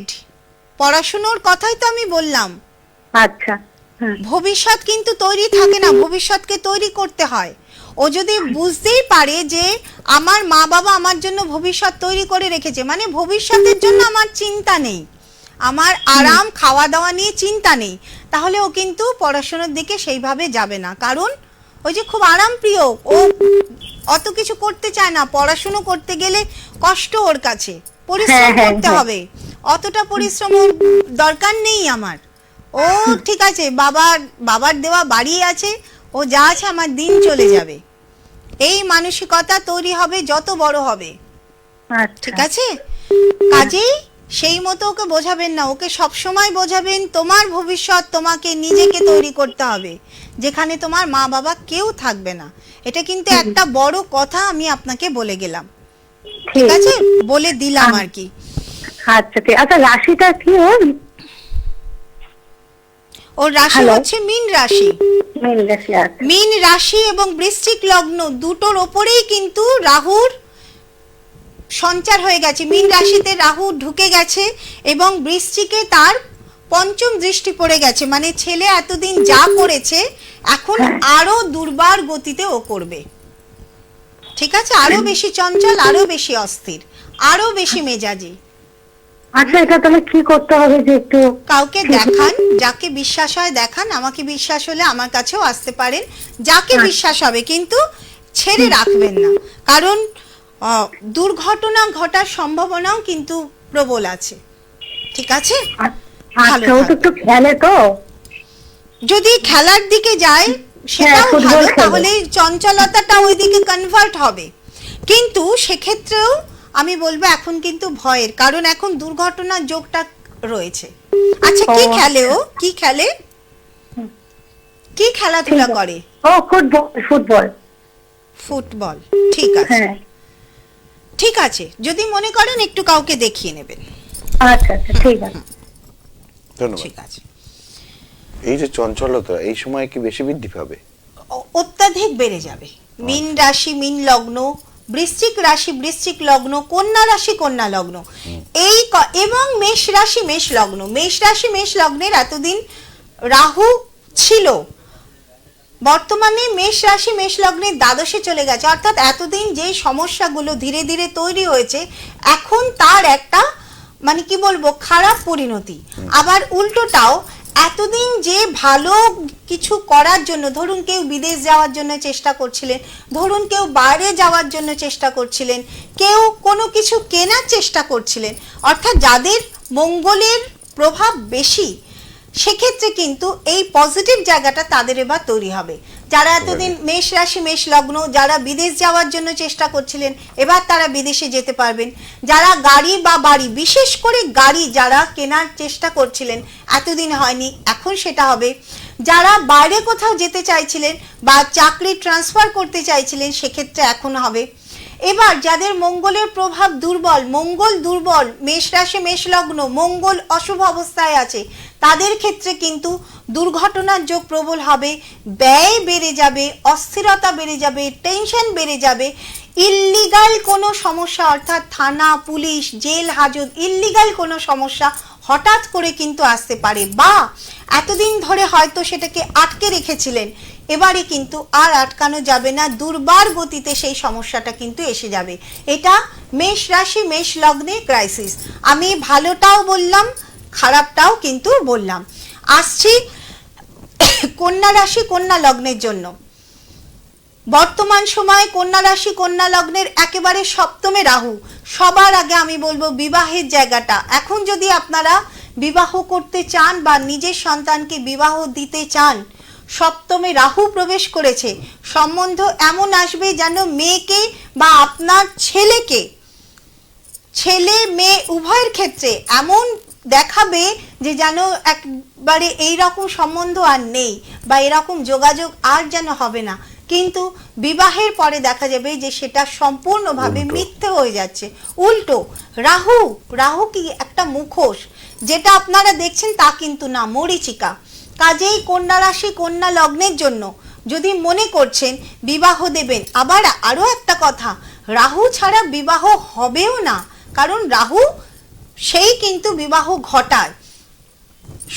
পড়াশোনার কথাই তো আমি বললাম। আচ্ছা, হ্যাঁ ভবিষ্যৎ কিন্তু তৈরি থাকে না, ভবিষ্যৎকে তৈরি করতে হয়। ও যদি বুঝতেই পারে যে আমার মা বাবা আমার জন্য ভবিষ্যৎ তৈরি করে রেখেছে, মানে ভবিষ্যতের জন্য আমার চিন্তা নেই, আমার আরাম খাওয়া দাওয়া নিয়ে চিন্তা নেই, তাহলে ও কিন্তু পড়াশোনার দিকে সেইভাবে যাবে না। কারণ ওই যে খুব আরাম প্রিয়, ও অত কিছু করতে চায় না। পড়াশুনো করতে গেলে কষ্ট ওর কাছে, পরিশ্রম করতে হবে, অতটা পরিশ্রম দরকার নেই আমার। ও ঠিক আছে, বাবার দেওয়া বাড়ি আছে, ও যা আছে আমার দিন চলে যাবে, এই মানসিকতা তৈরি হবে যত বড় হবে। ঠিক আছে? কাজেই সেই মতো ওকে বোঝাবেন না, ওকে সবসময় বোঝাবেন তোমার ভবিষ্যৎ তোমাকে নিজেকে তৈরি করতে হবে, যেখানে তোমার মা বাবা কেউ থাকবে না। এটা কিন্তু একটা বড় কথা আমি আপনাকে বলে গেলাম, ঠিক আছে? বলে দিলাম আর কি। আচ্ছা ঠিক। আচ্ছা, রাশিটা কি ওর? ওর রাশি হচ্ছে মীন রাশি। মীন রাশি। আচ্ছা, মীন রাশি এবং বৃশ্চিক লগ্ন দুটোর ওপরেই কিন্তু রাহুর সঞ্চার হয়ে গেছে। মীন রাশিতে রাহু ঢুকে গেছে এবং বৃশ্চিকে তার পঞ্চম দৃষ্টি পড়ে গেছে, মানে ছেলে এতদিন যা করেছে এখন আরো দুর্বার গতিতে ও করবে। ঠিক আছে? আরো বেশি চঞ্চল, আরো বেশি অস্থির, আরো বেশি মেজাজি। আচ্ছা, এটা তাহলে কি করতে হবে? যে একটু কাউকে দেখান, যাকে বিশ্বাস হয় দেখান, আমাকে বিশ্বাস হলে আমার কাছেও আসতে পারেন, যাকে বিশ্বাস হবে, কিন্তু ছেড়ে রাখবেন না, কারণ দুর্ঘটনা ঘটার সম্ভাবনাও কিন্তু প্রবল আছে। ঠিক আছে? ভালো আচ্ছা, ও তো একটু খেলে তো, যদি খেলার দিকে যায় সেটাও ভালো, তাহলে চঞ্চলতাটা ওইদিকে কনভার্ট হবে। কিন্তু সেক্ষেত্রেও আমি বলবো এখন কিন্তু ভয়ের, কারণ এখন দুর্ঘটনার যোগটা রয়েছে। আচ্ছা, কি খেলে ও? কি খেলে? কি খেলাধুলা করে? ও ফুটবল। ফুটবল। ঠিক আছে, ঠিক আছে। যদি মনে করেন একটু কাউকে দেখিয়ে নেবেন। আচ্ছা আচ্ছা, ঠিক আছে, ধন্যবাদ। ঠিক আছে। এই যে চঞ্চলতা এই সময় কি বেশি বৃদ্ধি পাবে? অত্যাধিক বেড়ে যাবে। মীন রাশি মীন লগ্ন, বৃশ্চিক রাশি বৃশ্চিক লগ্ন, কন্যা রাশি কন্যা লগ্ন, এই এবং মেষ রাশি মেষ লগ্ন। মেষ রাশি মেষ লগ্নের এতদিন রাহু ছিল, বর্তমানে মেষ রাশি মেষ লগ্নের দ্বাদশে চলে গেছে। অর্থাৎ এতদিন যেই সমস্যাগুলো ধীরে ধীরে তৈরি হয়েছে, এখন তার একটা মানে কি বলবো খারাপ পরিণতি। আবার উল্টোটাও এতদিন যে ভালো কিছু করার জন্য, ধরুন কেউ বিদেশ যাওয়ার জন্য চেষ্টা করছিলেন, ধরুন কেউ বাইরে যাওয়ার জন্য চেষ্টা করছিলেন, কেউ কোনো কিছু কেনার চেষ্টা করছিলেন, অর্থাৎ যাদের মঙ্গলের প্রভাব বেশি, সেক্ষেত্রে কিন্তু এই পজিটিভ জায়গাটা তাদের এবার তৈরি হবে। যারা এতদিন মেষ রাশি মেষ লগ্ন, যারা বিদেশ যাওয়ার জন্য চেষ্টা করছিলেন, এবার তারা বিদেশে যেতে পারবেন। যারা গাড়ি বা বাড়ি, বিশেষ করে গাড়ি যারা কেনার চেষ্টা করছিলেন, এতদিন হয়নি, এখন সেটা হবে। যারা বাইরে কোথাও যেতে চাইছিলেন বা চাকরি ট্রান্সফার করতে চাইছিলেন, সেক্ষেত্রে এখন হবে। এবার যাদের মঙ্গলের প্রভাব দুর্বল, মঙ্গল দুর্বল, মেষ রাশি মেষ লগ্ন, মঙ্গল অশুভ অবস্থায় আছে, তাদের ক্ষেত্রে কিন্তু দুর্ঘটনার যোগ প্রবল হবে, ব্যয় বেড়ে যাবে, অস্থিরতা বেড়ে যাবে, টেনশন বেড়ে যাবে। ইল্লিগাল কোনো সমস্যা, অর্থাৎ থানা পুলিশ জেল হাজত, ইল্লিগাল কোনো সমস্যা হঠাৎ করে কিন্তু আসতে পারে, বা এতদিন ধরে হয়তো সেটাকে আটকে রেখেছিলেন, এবারে কিন্তু আর আটকানো যাবে না, দুর্বার গতিতে সেই সমস্যাটা কিন্তু এসে যাবে। এটা মেষ রাশি মেষ লগ্নে ক্রাইসিস। আমি ভালোটাও বললাম, খারাপটাও কিন্তু বললাম। আসছি কন্যা রাশি কন্যা লগ্নের জন্য। বর্তমান সময়ে কন্যা রাশি কন্যা লগ্নের একেবারে সপ্তমে রাহু। সবার আগে আমি বলবো বিবাহের জায়গাটা, এখন যদি আপনারা বিবাহ করতে চান বা নিজের সন্তানকে বিবাহ দিতে চান, সপ্তমে রাহু প্রবেশ করেছে, সম্বন্ধ এমন আসবে যেন মেয়েকে বা আপনার ছেলেকে, ছেলে মেয়ে উভয়ের ক্ষেত্রে এমন দেখাবে যে যেন একবারে এইরকম সম্বন্ধ আর নেই বা এরকম যোগাযোগ আর যেন হবে না, কিন্তু বিবাহের পরে দেখা যাবে যে সেটা সম্পূর্ণভাবে মিথ্যে হয়ে যাচ্ছে, উল্টো। রাহু, রাহু কি একটা মুখোশ, যেটা আপনারা দেখছেন তা কিন্তু না, মরীচিকা। কাজেই কন্যা রাশি কন্যা লগ্নের জন্য যদি মনে করছেন বিবাহ দেবেন, আবার আরো একটা কথা, রাহু ছাড়া বিবাহ হবেও না, কারণ রাহু সেই কিন্তু বিবাহ ঘটায়।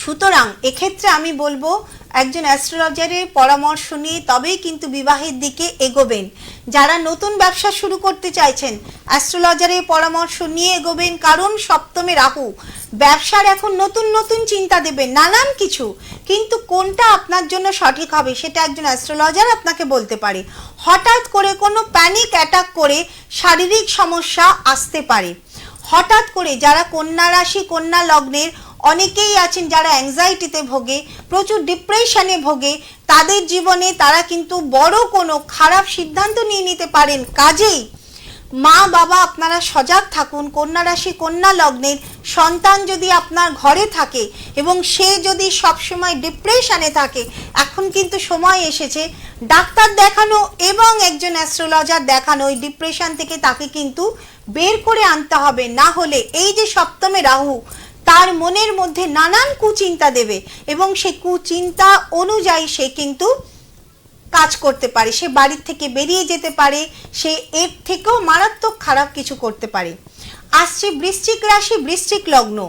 সুতরাং এক্ষেত্রে আমি বলবো একজন অ্যাস্ট্রোলজারের পরামর্শ নিয়ে তবেই কিন্তু বিবাহের দিকে এগোবেন। যারা নতুন ব্যবসা শুরু করতে চাইছেন, অ্যাস্ট্রোলজারের পরামর্শ নিয়ে এগোবেন, কারণ সপ্তমে রাহু ব্যবসার এখন নতুন নতুন চিন্তা দেবেন, নানান কিছু, কিন্তু কোনটা আপনার জন্য সঠিক হবে সেটা একজন অ্যাস্ট্রোলজার আপনাকে বলতে পারে। হঠাৎ করে কোনো প্যানিক অ্যাটাক করে শারীরিক সমস্যা আসতে পারে। হঠাৎ করে যারা কন্যা রাশি কন্যা লগ্নের অনেকেই আছেন যারা অ্যাংজাইটিতে ভোগে, প্রচুর ডিপ্রেশনে ভোগে, তাদের জীবনে তারা কিন্তু বড় কোনো খারাপ সিদ্ধান্ত নিয়ে নিতে পারেন। কাজেই মা বাবা আপনারা সজাগ থাকুন। কন্যা রাশি কন্যা লগ্নের সন্তান যদি আপনার ঘরে থাকে এবং সে যদি সবসময় ডিপ্রেশনে থাকে, এখন কিন্তু সময় এসেছে ডাক্তার দেখানো এবং একজন অ্যাস্ট্রোলজার দেখানো, ওই ডিপ্রেশন থেকে তাকে কিন্তু বের করে আনতে হবে। না হলে এই যে সপ্তমে রাহু, তার মনের মধ্যে নানান কুচিন্তা দেবে এবং সেই কুচিন্তা অনুযায়ী সে কিন্তু কাজ করতে পারে, সে বাড়ির থেকে বেরিয়ে যেতে পারে, সে এর থেকেও মারাত্মক খারাপ কিছু করতে পারে। আসছে বৃশ্চিক রাশি বৃশ্চিক লগ্ন।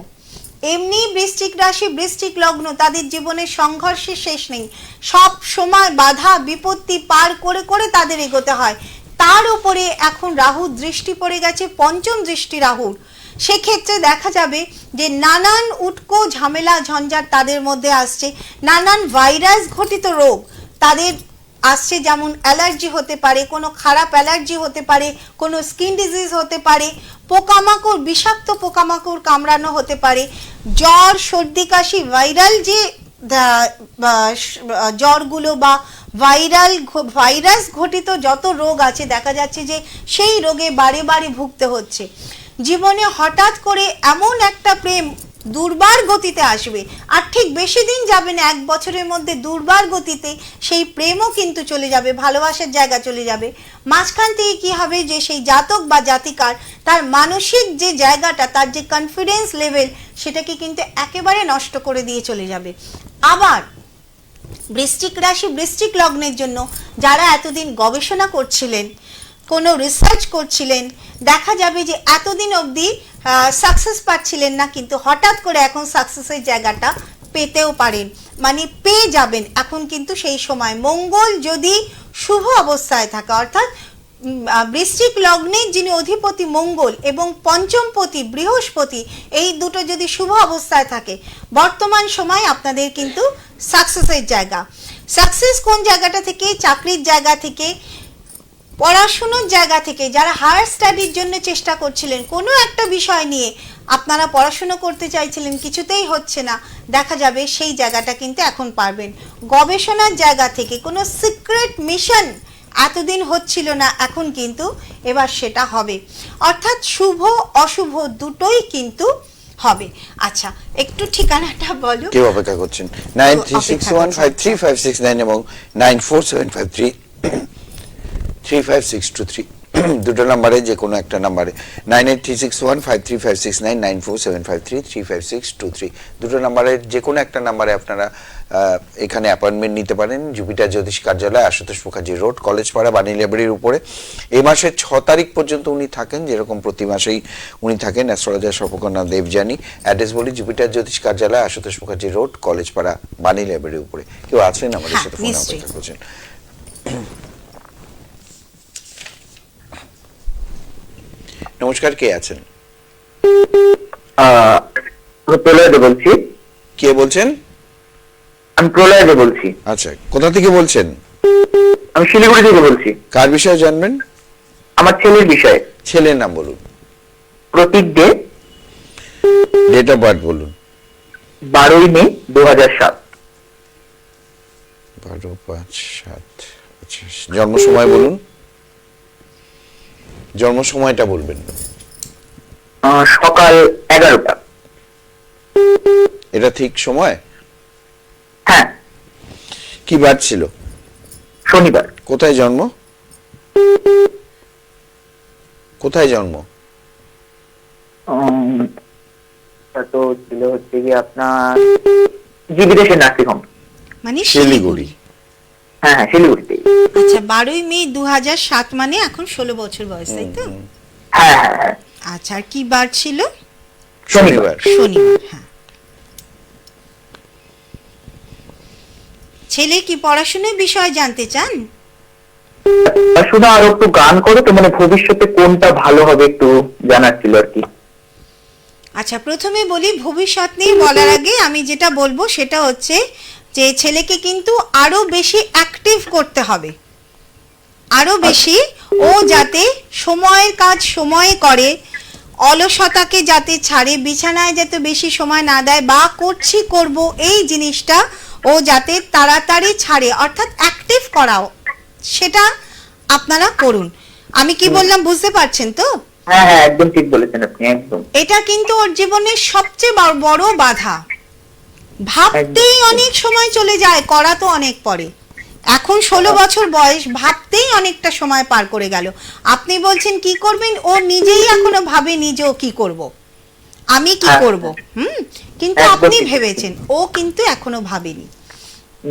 এমনি বৃশ্চিক রাশি বৃশ্চিক লগ্ন, তাদের জীবনে সংঘর্ষের শেষ নেই, সব সময় বাধা বিপত্তি পার করে করে তাদের এগোতে হয়। তার উপরে এখন রাহুর দৃষ্টি পড়ে গেছে, পঞ্চম দৃষ্টি রাহুর। সেক্ষেত্রে দেখা যাবে যে নানান উটকো ঝামেলা ঝঞ্ঝাট তাদের মধ্যে আসছে, নানান ভাইরাস ঘটিত রোগ তাদের আসছে, যেমন অ্যালার্জি হতে পারে, কোনো খারাপ অ্যালার্জি হতে পারে, কোনো স্কিন ডিজিজ হতে পারে, পোকামাকড় বিষাক্ত পোকামাকড় কামড়ানো হতে পারে, জ্বর সর্দি কাশি, ভাইরাল যে জ্বরগুলো বা ভাইরাস ঘটিত যত রোগ আছে, দেখা যাচ্ছে যে সেই রোগে বারে বারে ভুগতে হচ্ছে। জীবনে হঠাৎ করে এমন একটা প্রেম দুর্বার গতিতে আসবে, আর ঠিক বেশি দিন যাবে না, 1 বছরের মধ্যে দুর্বার গতিতে সেই প্রেমও কিন্তু চলে যাবে, ভালোবাসার জায়গা চলে যাবে। মাঝখান থেকে কি হবে যে সেই জাতক বা জাতিকার তার মানসিক যে জায়গাটা, তার যে কনফিডেন্স লেভেল, সেটাকে কিন্তু একেবারে নষ্ট করে দিয়ে চলে যাবে। আবার বৃশ্চিক রাশি বৃশ্চিক লগ্নের জন্য যারা এতদিন গবেষণা করছিলেন, কোনো রিসার্চ করছিলেন, দেখা যাবে যে এতদিন অবধি সাকসেস পাচ্ছিলেন না, কিন্তু হঠাৎ করে এখন সাকসেসের জায়গাটা পেতেও পারেন, মানে পেয়ে যাবেন। এখন কিন্তু সেই সময় মঙ্গল যদি শুভ অবস্থায় থাকে, অর্থাৎ বৃশ্চিক লগ্নে যিনি অধিপতি মঙ্গল এবং পঞ্চমপতি বৃহস্পতি, এই দুটো যদি শুভ অবস্থায় থাকে, বর্তমান সময় আপনাদের কিন্তু সাকসেসের জায়গা। সাকসেস কোন জায়গাটা থেকে? চাকরির জায়গা থেকে, পড়াশুনোর জায়গা থেকে। যারা হায়ার স্টাডির জন্য চেষ্টা করছিলেন, কোনো একটা বিষয় নিয়ে আপনারা পড়াশুনো করতে চাইছিলেন, কিছুতেই হচ্ছে না, দেখা যাবে সেই জায়গাটা কিন্তু এখন পারবেন। গবেষণার জায়গা থেকে কোনো সিক্রেট মিশন এতদিন হচ্ছিল না, এখন কিন্তু এবার সেটা হবে। অর্থাৎ শুভ অশুভ দুটোই কিন্তু হবে। আচ্ছা, একটু ঠিকানাটা বলো। কেউ অপেক্ষা করছেন 9361535669 এবং 9475335623 দুটো নাম্বারে যে কোনো একটা নাম্বারে 9836153569 9475335623 দুটো নাম্বারের যে কোনো একটা নাম্বারে আপনারা এখানে অ্যাপয়েন্টমেন্ট নিতে পারেন। জুপিটার জ্যোতিষ কার্যালয়, আশুতোষ মুখার্জি রোড, কলেজ পাড়া, বাণী লাইব্রেরির উপরে। এই মাসের 6 তারিখ পর্যন্ত উনি থাকেন, যেরকম প্রতি মাসেই উনি থাকেন। অ্যাস্ট্রোলজার সর্পকন্যা দেবযানী। অ্যাড্রেস বলি, জুপিটার জ্যোতিষ কার্যালয়, আশুতোষ মুখার্জি রোড, কলেজ পাড়া, বাণী লাইব্রেরির উপরে। কেউ আছেন আমাদের সাথে ফোনে অপেক্ষা করছেন? নমস্কার, কে আছেন? প্রলয় দে বলছি। কে বলছেন? আমি প্রলয় দে বলছি। আচ্ছা, কোথা থেকে বলছেন? আমি শিলিগুড়ি থেকে বলছি। কার বিষয়ে জানবেন? আমার ছেলের বিষয়ে। ছেলের নাম বলুন। প্রতীক দে। ডেট অফ বার্থ বলুন। 12ই মে 2007। 12/5/7। আচ্ছা, জন্ম সময় বলুন। জন্ম সময়টা বলবেন। সকাল 11টা। এটা ঠিক সময়? হ্যাঁ। কি বার ছিল? শনিবার। কোথায় জন্ম? কোথায় জন্ম? তো ছিল হচ্ছে কি আপনার জীবিদেশের নার্সিংহোম, মানে শিলিগুড়ি। হ্যাঁ শিলিগুড়িতে। আচ্ছা, 12ই মে 2007, মানে এখন 16 বছর বয়স, তাই তো? হ্যাঁ হ্যাঁ হ্যাঁ। আচ্ছা, আর কি বার ছিল? শনিবার। শনিবার। হ্যাঁ। ছেলে কি পড়াশোনার বিষয় জানতে চান? শুধু আর একটু গান করো তো, মানে ভবিষ্যতে কোনটা ভালো হবে একটু জানার ছিল আর কি। আচ্ছা, প্রথমে বলি, ভবিষ্যৎ নিয়ে বলার আগে আমি যেটা বলবো সেটা হচ্ছে যে ছেলেকে কিন্তু আরো বেশি অ্যাক্টিভ করতে হবে, আরো বেশি। ও যাতে সময়ের কাজ সময়ে করে, অলসতাকে যাতে ছাড়ে, বিছানায় যাতে বেশি সময় না দেয়, বা করছি করব এই জিনিসটা ও যাতে তাড়াতাড়ি ছাড়ে, অর্থাৎ অ্যাক্টিভ করাও, সেটা আপনারা করুন। আমি কি বললাম বুঝতে পারছেন তো? হ্যাঁ হ্যাঁ, একদম ঠিক বলেছেন আপনি, একদম। এটা কিন্তু ওর জীবনের সবচেয়ে বড় বাধা। ভাবতেই অনেক সময় চলে যায়, করা তো অনেক পরে। এখন 16 বছর বয়স, ভাবতেই অনেকটা সময় পার করে গেল। আপনি বলছেন কি করবেন, ও নিজেই এখনো ভাবেনি যে ও কি করব, আমি কি করব। কিন্তু আপনি ভেবেছেন, ও কিন্তু এখনো ভাবেনি।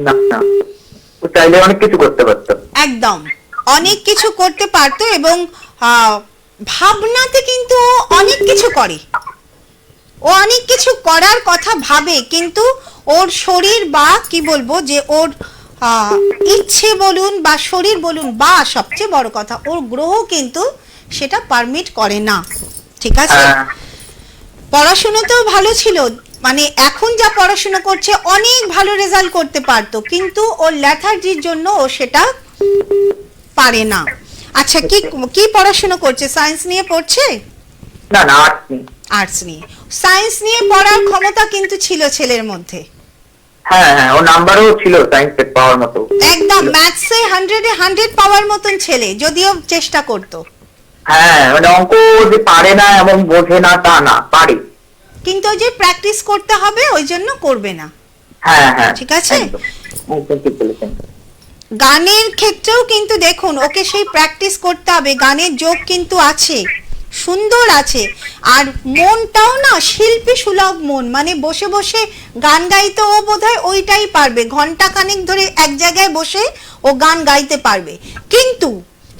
না না, ও চাইলে অনেক কিছু করতে পারতো। একদম অনেক কিছু করতে পারতো, এবং ভাবনাতে কিন্তু ও অনেক কিছু করে, ও অনেক কিছু করার কথা ভাবে, কিন্তু ওর শরীর বা কি বলবো যে ওর ইচ্ছে বলুন বা শরীর বলুন, বা সবচেয়ে বড় কথা ওর গ্রহ কিন্তু সেটা পারমিট করে না। ঠিক আছে? পড়াশোনাতেও ভালো ছিল, মানে এখন যা পড়াশোনা করছে অনেক ভালো রেজাল্ট করতে পারতো, কিন্তু ওর ল্যাথার্জির জন্য ও সেটা পারে না। আচ্ছা, কি কি পড়াশোনা করছে? সায়েন্স নিয়ে পড়ছে? না না, আর্টস নিয়ে। আর্টস নিয়ে। সায়েন্স নিয়ে পড়ার ক্ষমতা কিন্তু ছিল ছেলের মধ্যে। হ্যাঁ হ্যাঁ, ও নাম্বারও ছিল সায়েন্সে পাওয়ার মতো। একদম ম্যাথসে 100-এ 100 পাওয়ার মতন ছেলে, যদিও চেষ্টা করতো। হ্যাঁ, মানে অঙ্ক যে পারে না এমন বোঝে না তা না, পারে, কিন্তু ওই যে প্র্যাকটিস করতে হবে, ওই জন্য করবে না। হ্যাঁ হ্যাঁ, ঠিক আছে? একদম ঠিক বলেছেন। গানের ক্ষেত্রেও কিন্তু দেখুন, ওকে সেই প্র্যাকটিস করতে হবে, গানের যোগ কিন্তু আছে, সুন্দর আছে। আর মনটাও না শিল্পী সুলভ মন, মানে বসে বসে গান গাইতে ও বোধহয় ওইটাই পারবে, ঘন্টা খানেক ধরে এক জায়গায় বসে ও গান গাইতে পারবে, কিন্তু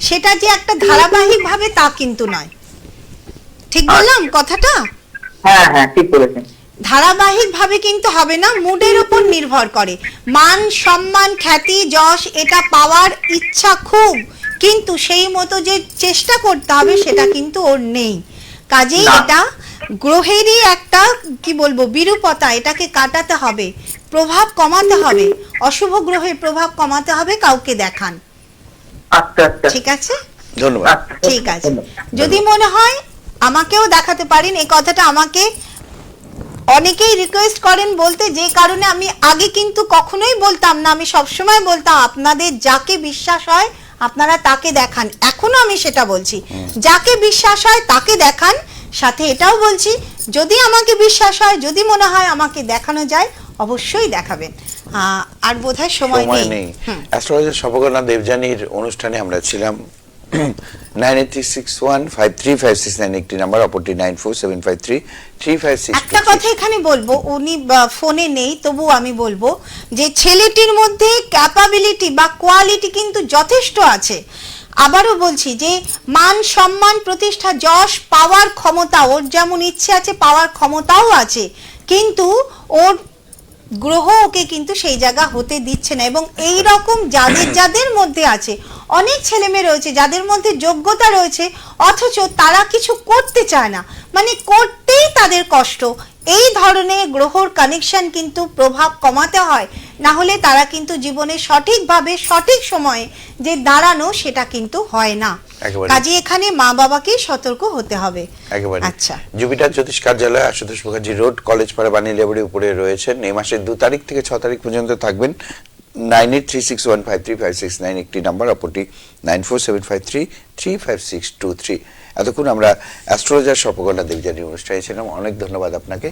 সেটা যে একটা ধারাবাহিক ভাবে তা কিন্তু নয়। ঠিক বললাম কথাটা? হ্যাঁ হ্যাঁ, ঠিক বলেছেন। ধারাবাহিক ভাবে কিন্তু হবে না, মুডের উপর নির্ভর করে। মান সম্মান খ্যাতি যশ এটা পাওয়ার ইচ্ছা খুব, কিন্তু সেই মতো যে চেষ্টা করতে হবে সেটা কিন্তু ওর নেই। কাজেই না। এটা গ্রহেরই একটা কি বলবো বিরূপতা, এটাকে কাটাতে হবে, প্রভাব কমাতে হবে, অশুভ গ্রহের প্রভাব কমাতে হবে, কাউকে দেখান। আচ্ছা আচ্ছা ঠিক আছে, ধন্যবাদ। আচ্ছা, ঠিক আছে। ধন্যবাদ। যদি মনে হয় আমাকেও দেখাতে পারেন, এই কথাটা আমাকে অনেকেই রিকোয়েস্ট করেন বলতে, যে কারণে আমি আগে কিন্তু কখনোই বলতাম না, আমি সবসময় বলতাম আপনাদের যাকে বিশ্বাস হয় আপনারা তাকে দেখান। এখনো আমি সেটা বলছি, যাকে বিশ্বাস হয় তাকে দেখান। সাথে এটাও বলছি, যদি আমাকে বিশ্বাস হয়, যদি মনে হয় আমাকে দেখানো যায়, অবশ্যই দেখাবেন। আর বোধহয় সময় নেই। অ্যাস্ট্রোলজার শপকর্ণা দেবযানীর অনুষ্ঠানে আমরা ছিলাম। 9861535669 একটি নাম্বার, অপরটি 9475335623। একটা কথা এখানে বলবো, উনি ফোনে নেই, তবু আমি বলবো যে ছেলেটির মধ্যে ক্যাপাবিলিটি বা কোয়ালিটি কিন্তু যথেষ্ট আছে। আবারও বলছি যে মান সম্মান প্রতিষ্ঠা যশ পাওয়ার ক্ষমতা ওর যেমন ইচ্ছে আছে, পাওয়ার ক্ষমতাও আছে, কিন্তু ওর গ্রহ ওকে কিন্তু সেই জায়গা হতে দিচ্ছে না। এবং এই রকম যাদের মধ্যে আছে, অনেক ছেলে মেয়ে রয়েছে যাদের মধ্যে যোগ্যতা রয়েছে, অথচ তারা কিছু করতে চায় না, মানে করতেই তাদের কষ্ট। এই ধরনের গ্রহর কানেকশন কিন্তু প্রভাব কমাতে হয়, না হলে তারা কিন্তু জীবনে সঠিকভাবে সঠিক সময়ে যে দাঁড়ানো সেটা কিন্তু হয় না। একেবারে। কাজে এখানে মা বাবাকেই সতর্ক হতে হবে। একেবারে। আচ্ছা, জুপিটার জ্যোতিষ কার্যালয়, আশুতোষ মুখার্জি রোড, কলেজ পাড়া, বানিয়াবাড়ি উপরে রয়েছেন। এই মাসের 2 তারিখ থেকে 6 তারিখ পর্যন্ত থাকবেন। 9836153569 একটি নাম্বার, অপরটি 9475335623। এতক্ষণ আমরা অ্যাস্ট্রোলজার শপকর্ণা দেবযানীর অনুষ্ঠানে ছিলাম। অনেক ধন্যবাদ আপনাকে,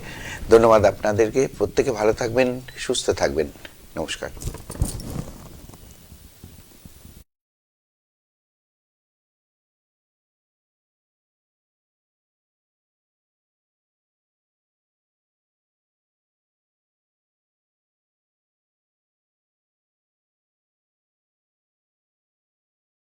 ধন্যবাদ আপনাদেরকে। প্রত্যেকে ভালো থাকবেন, সুস্থ থাকবেন। নমস্কার।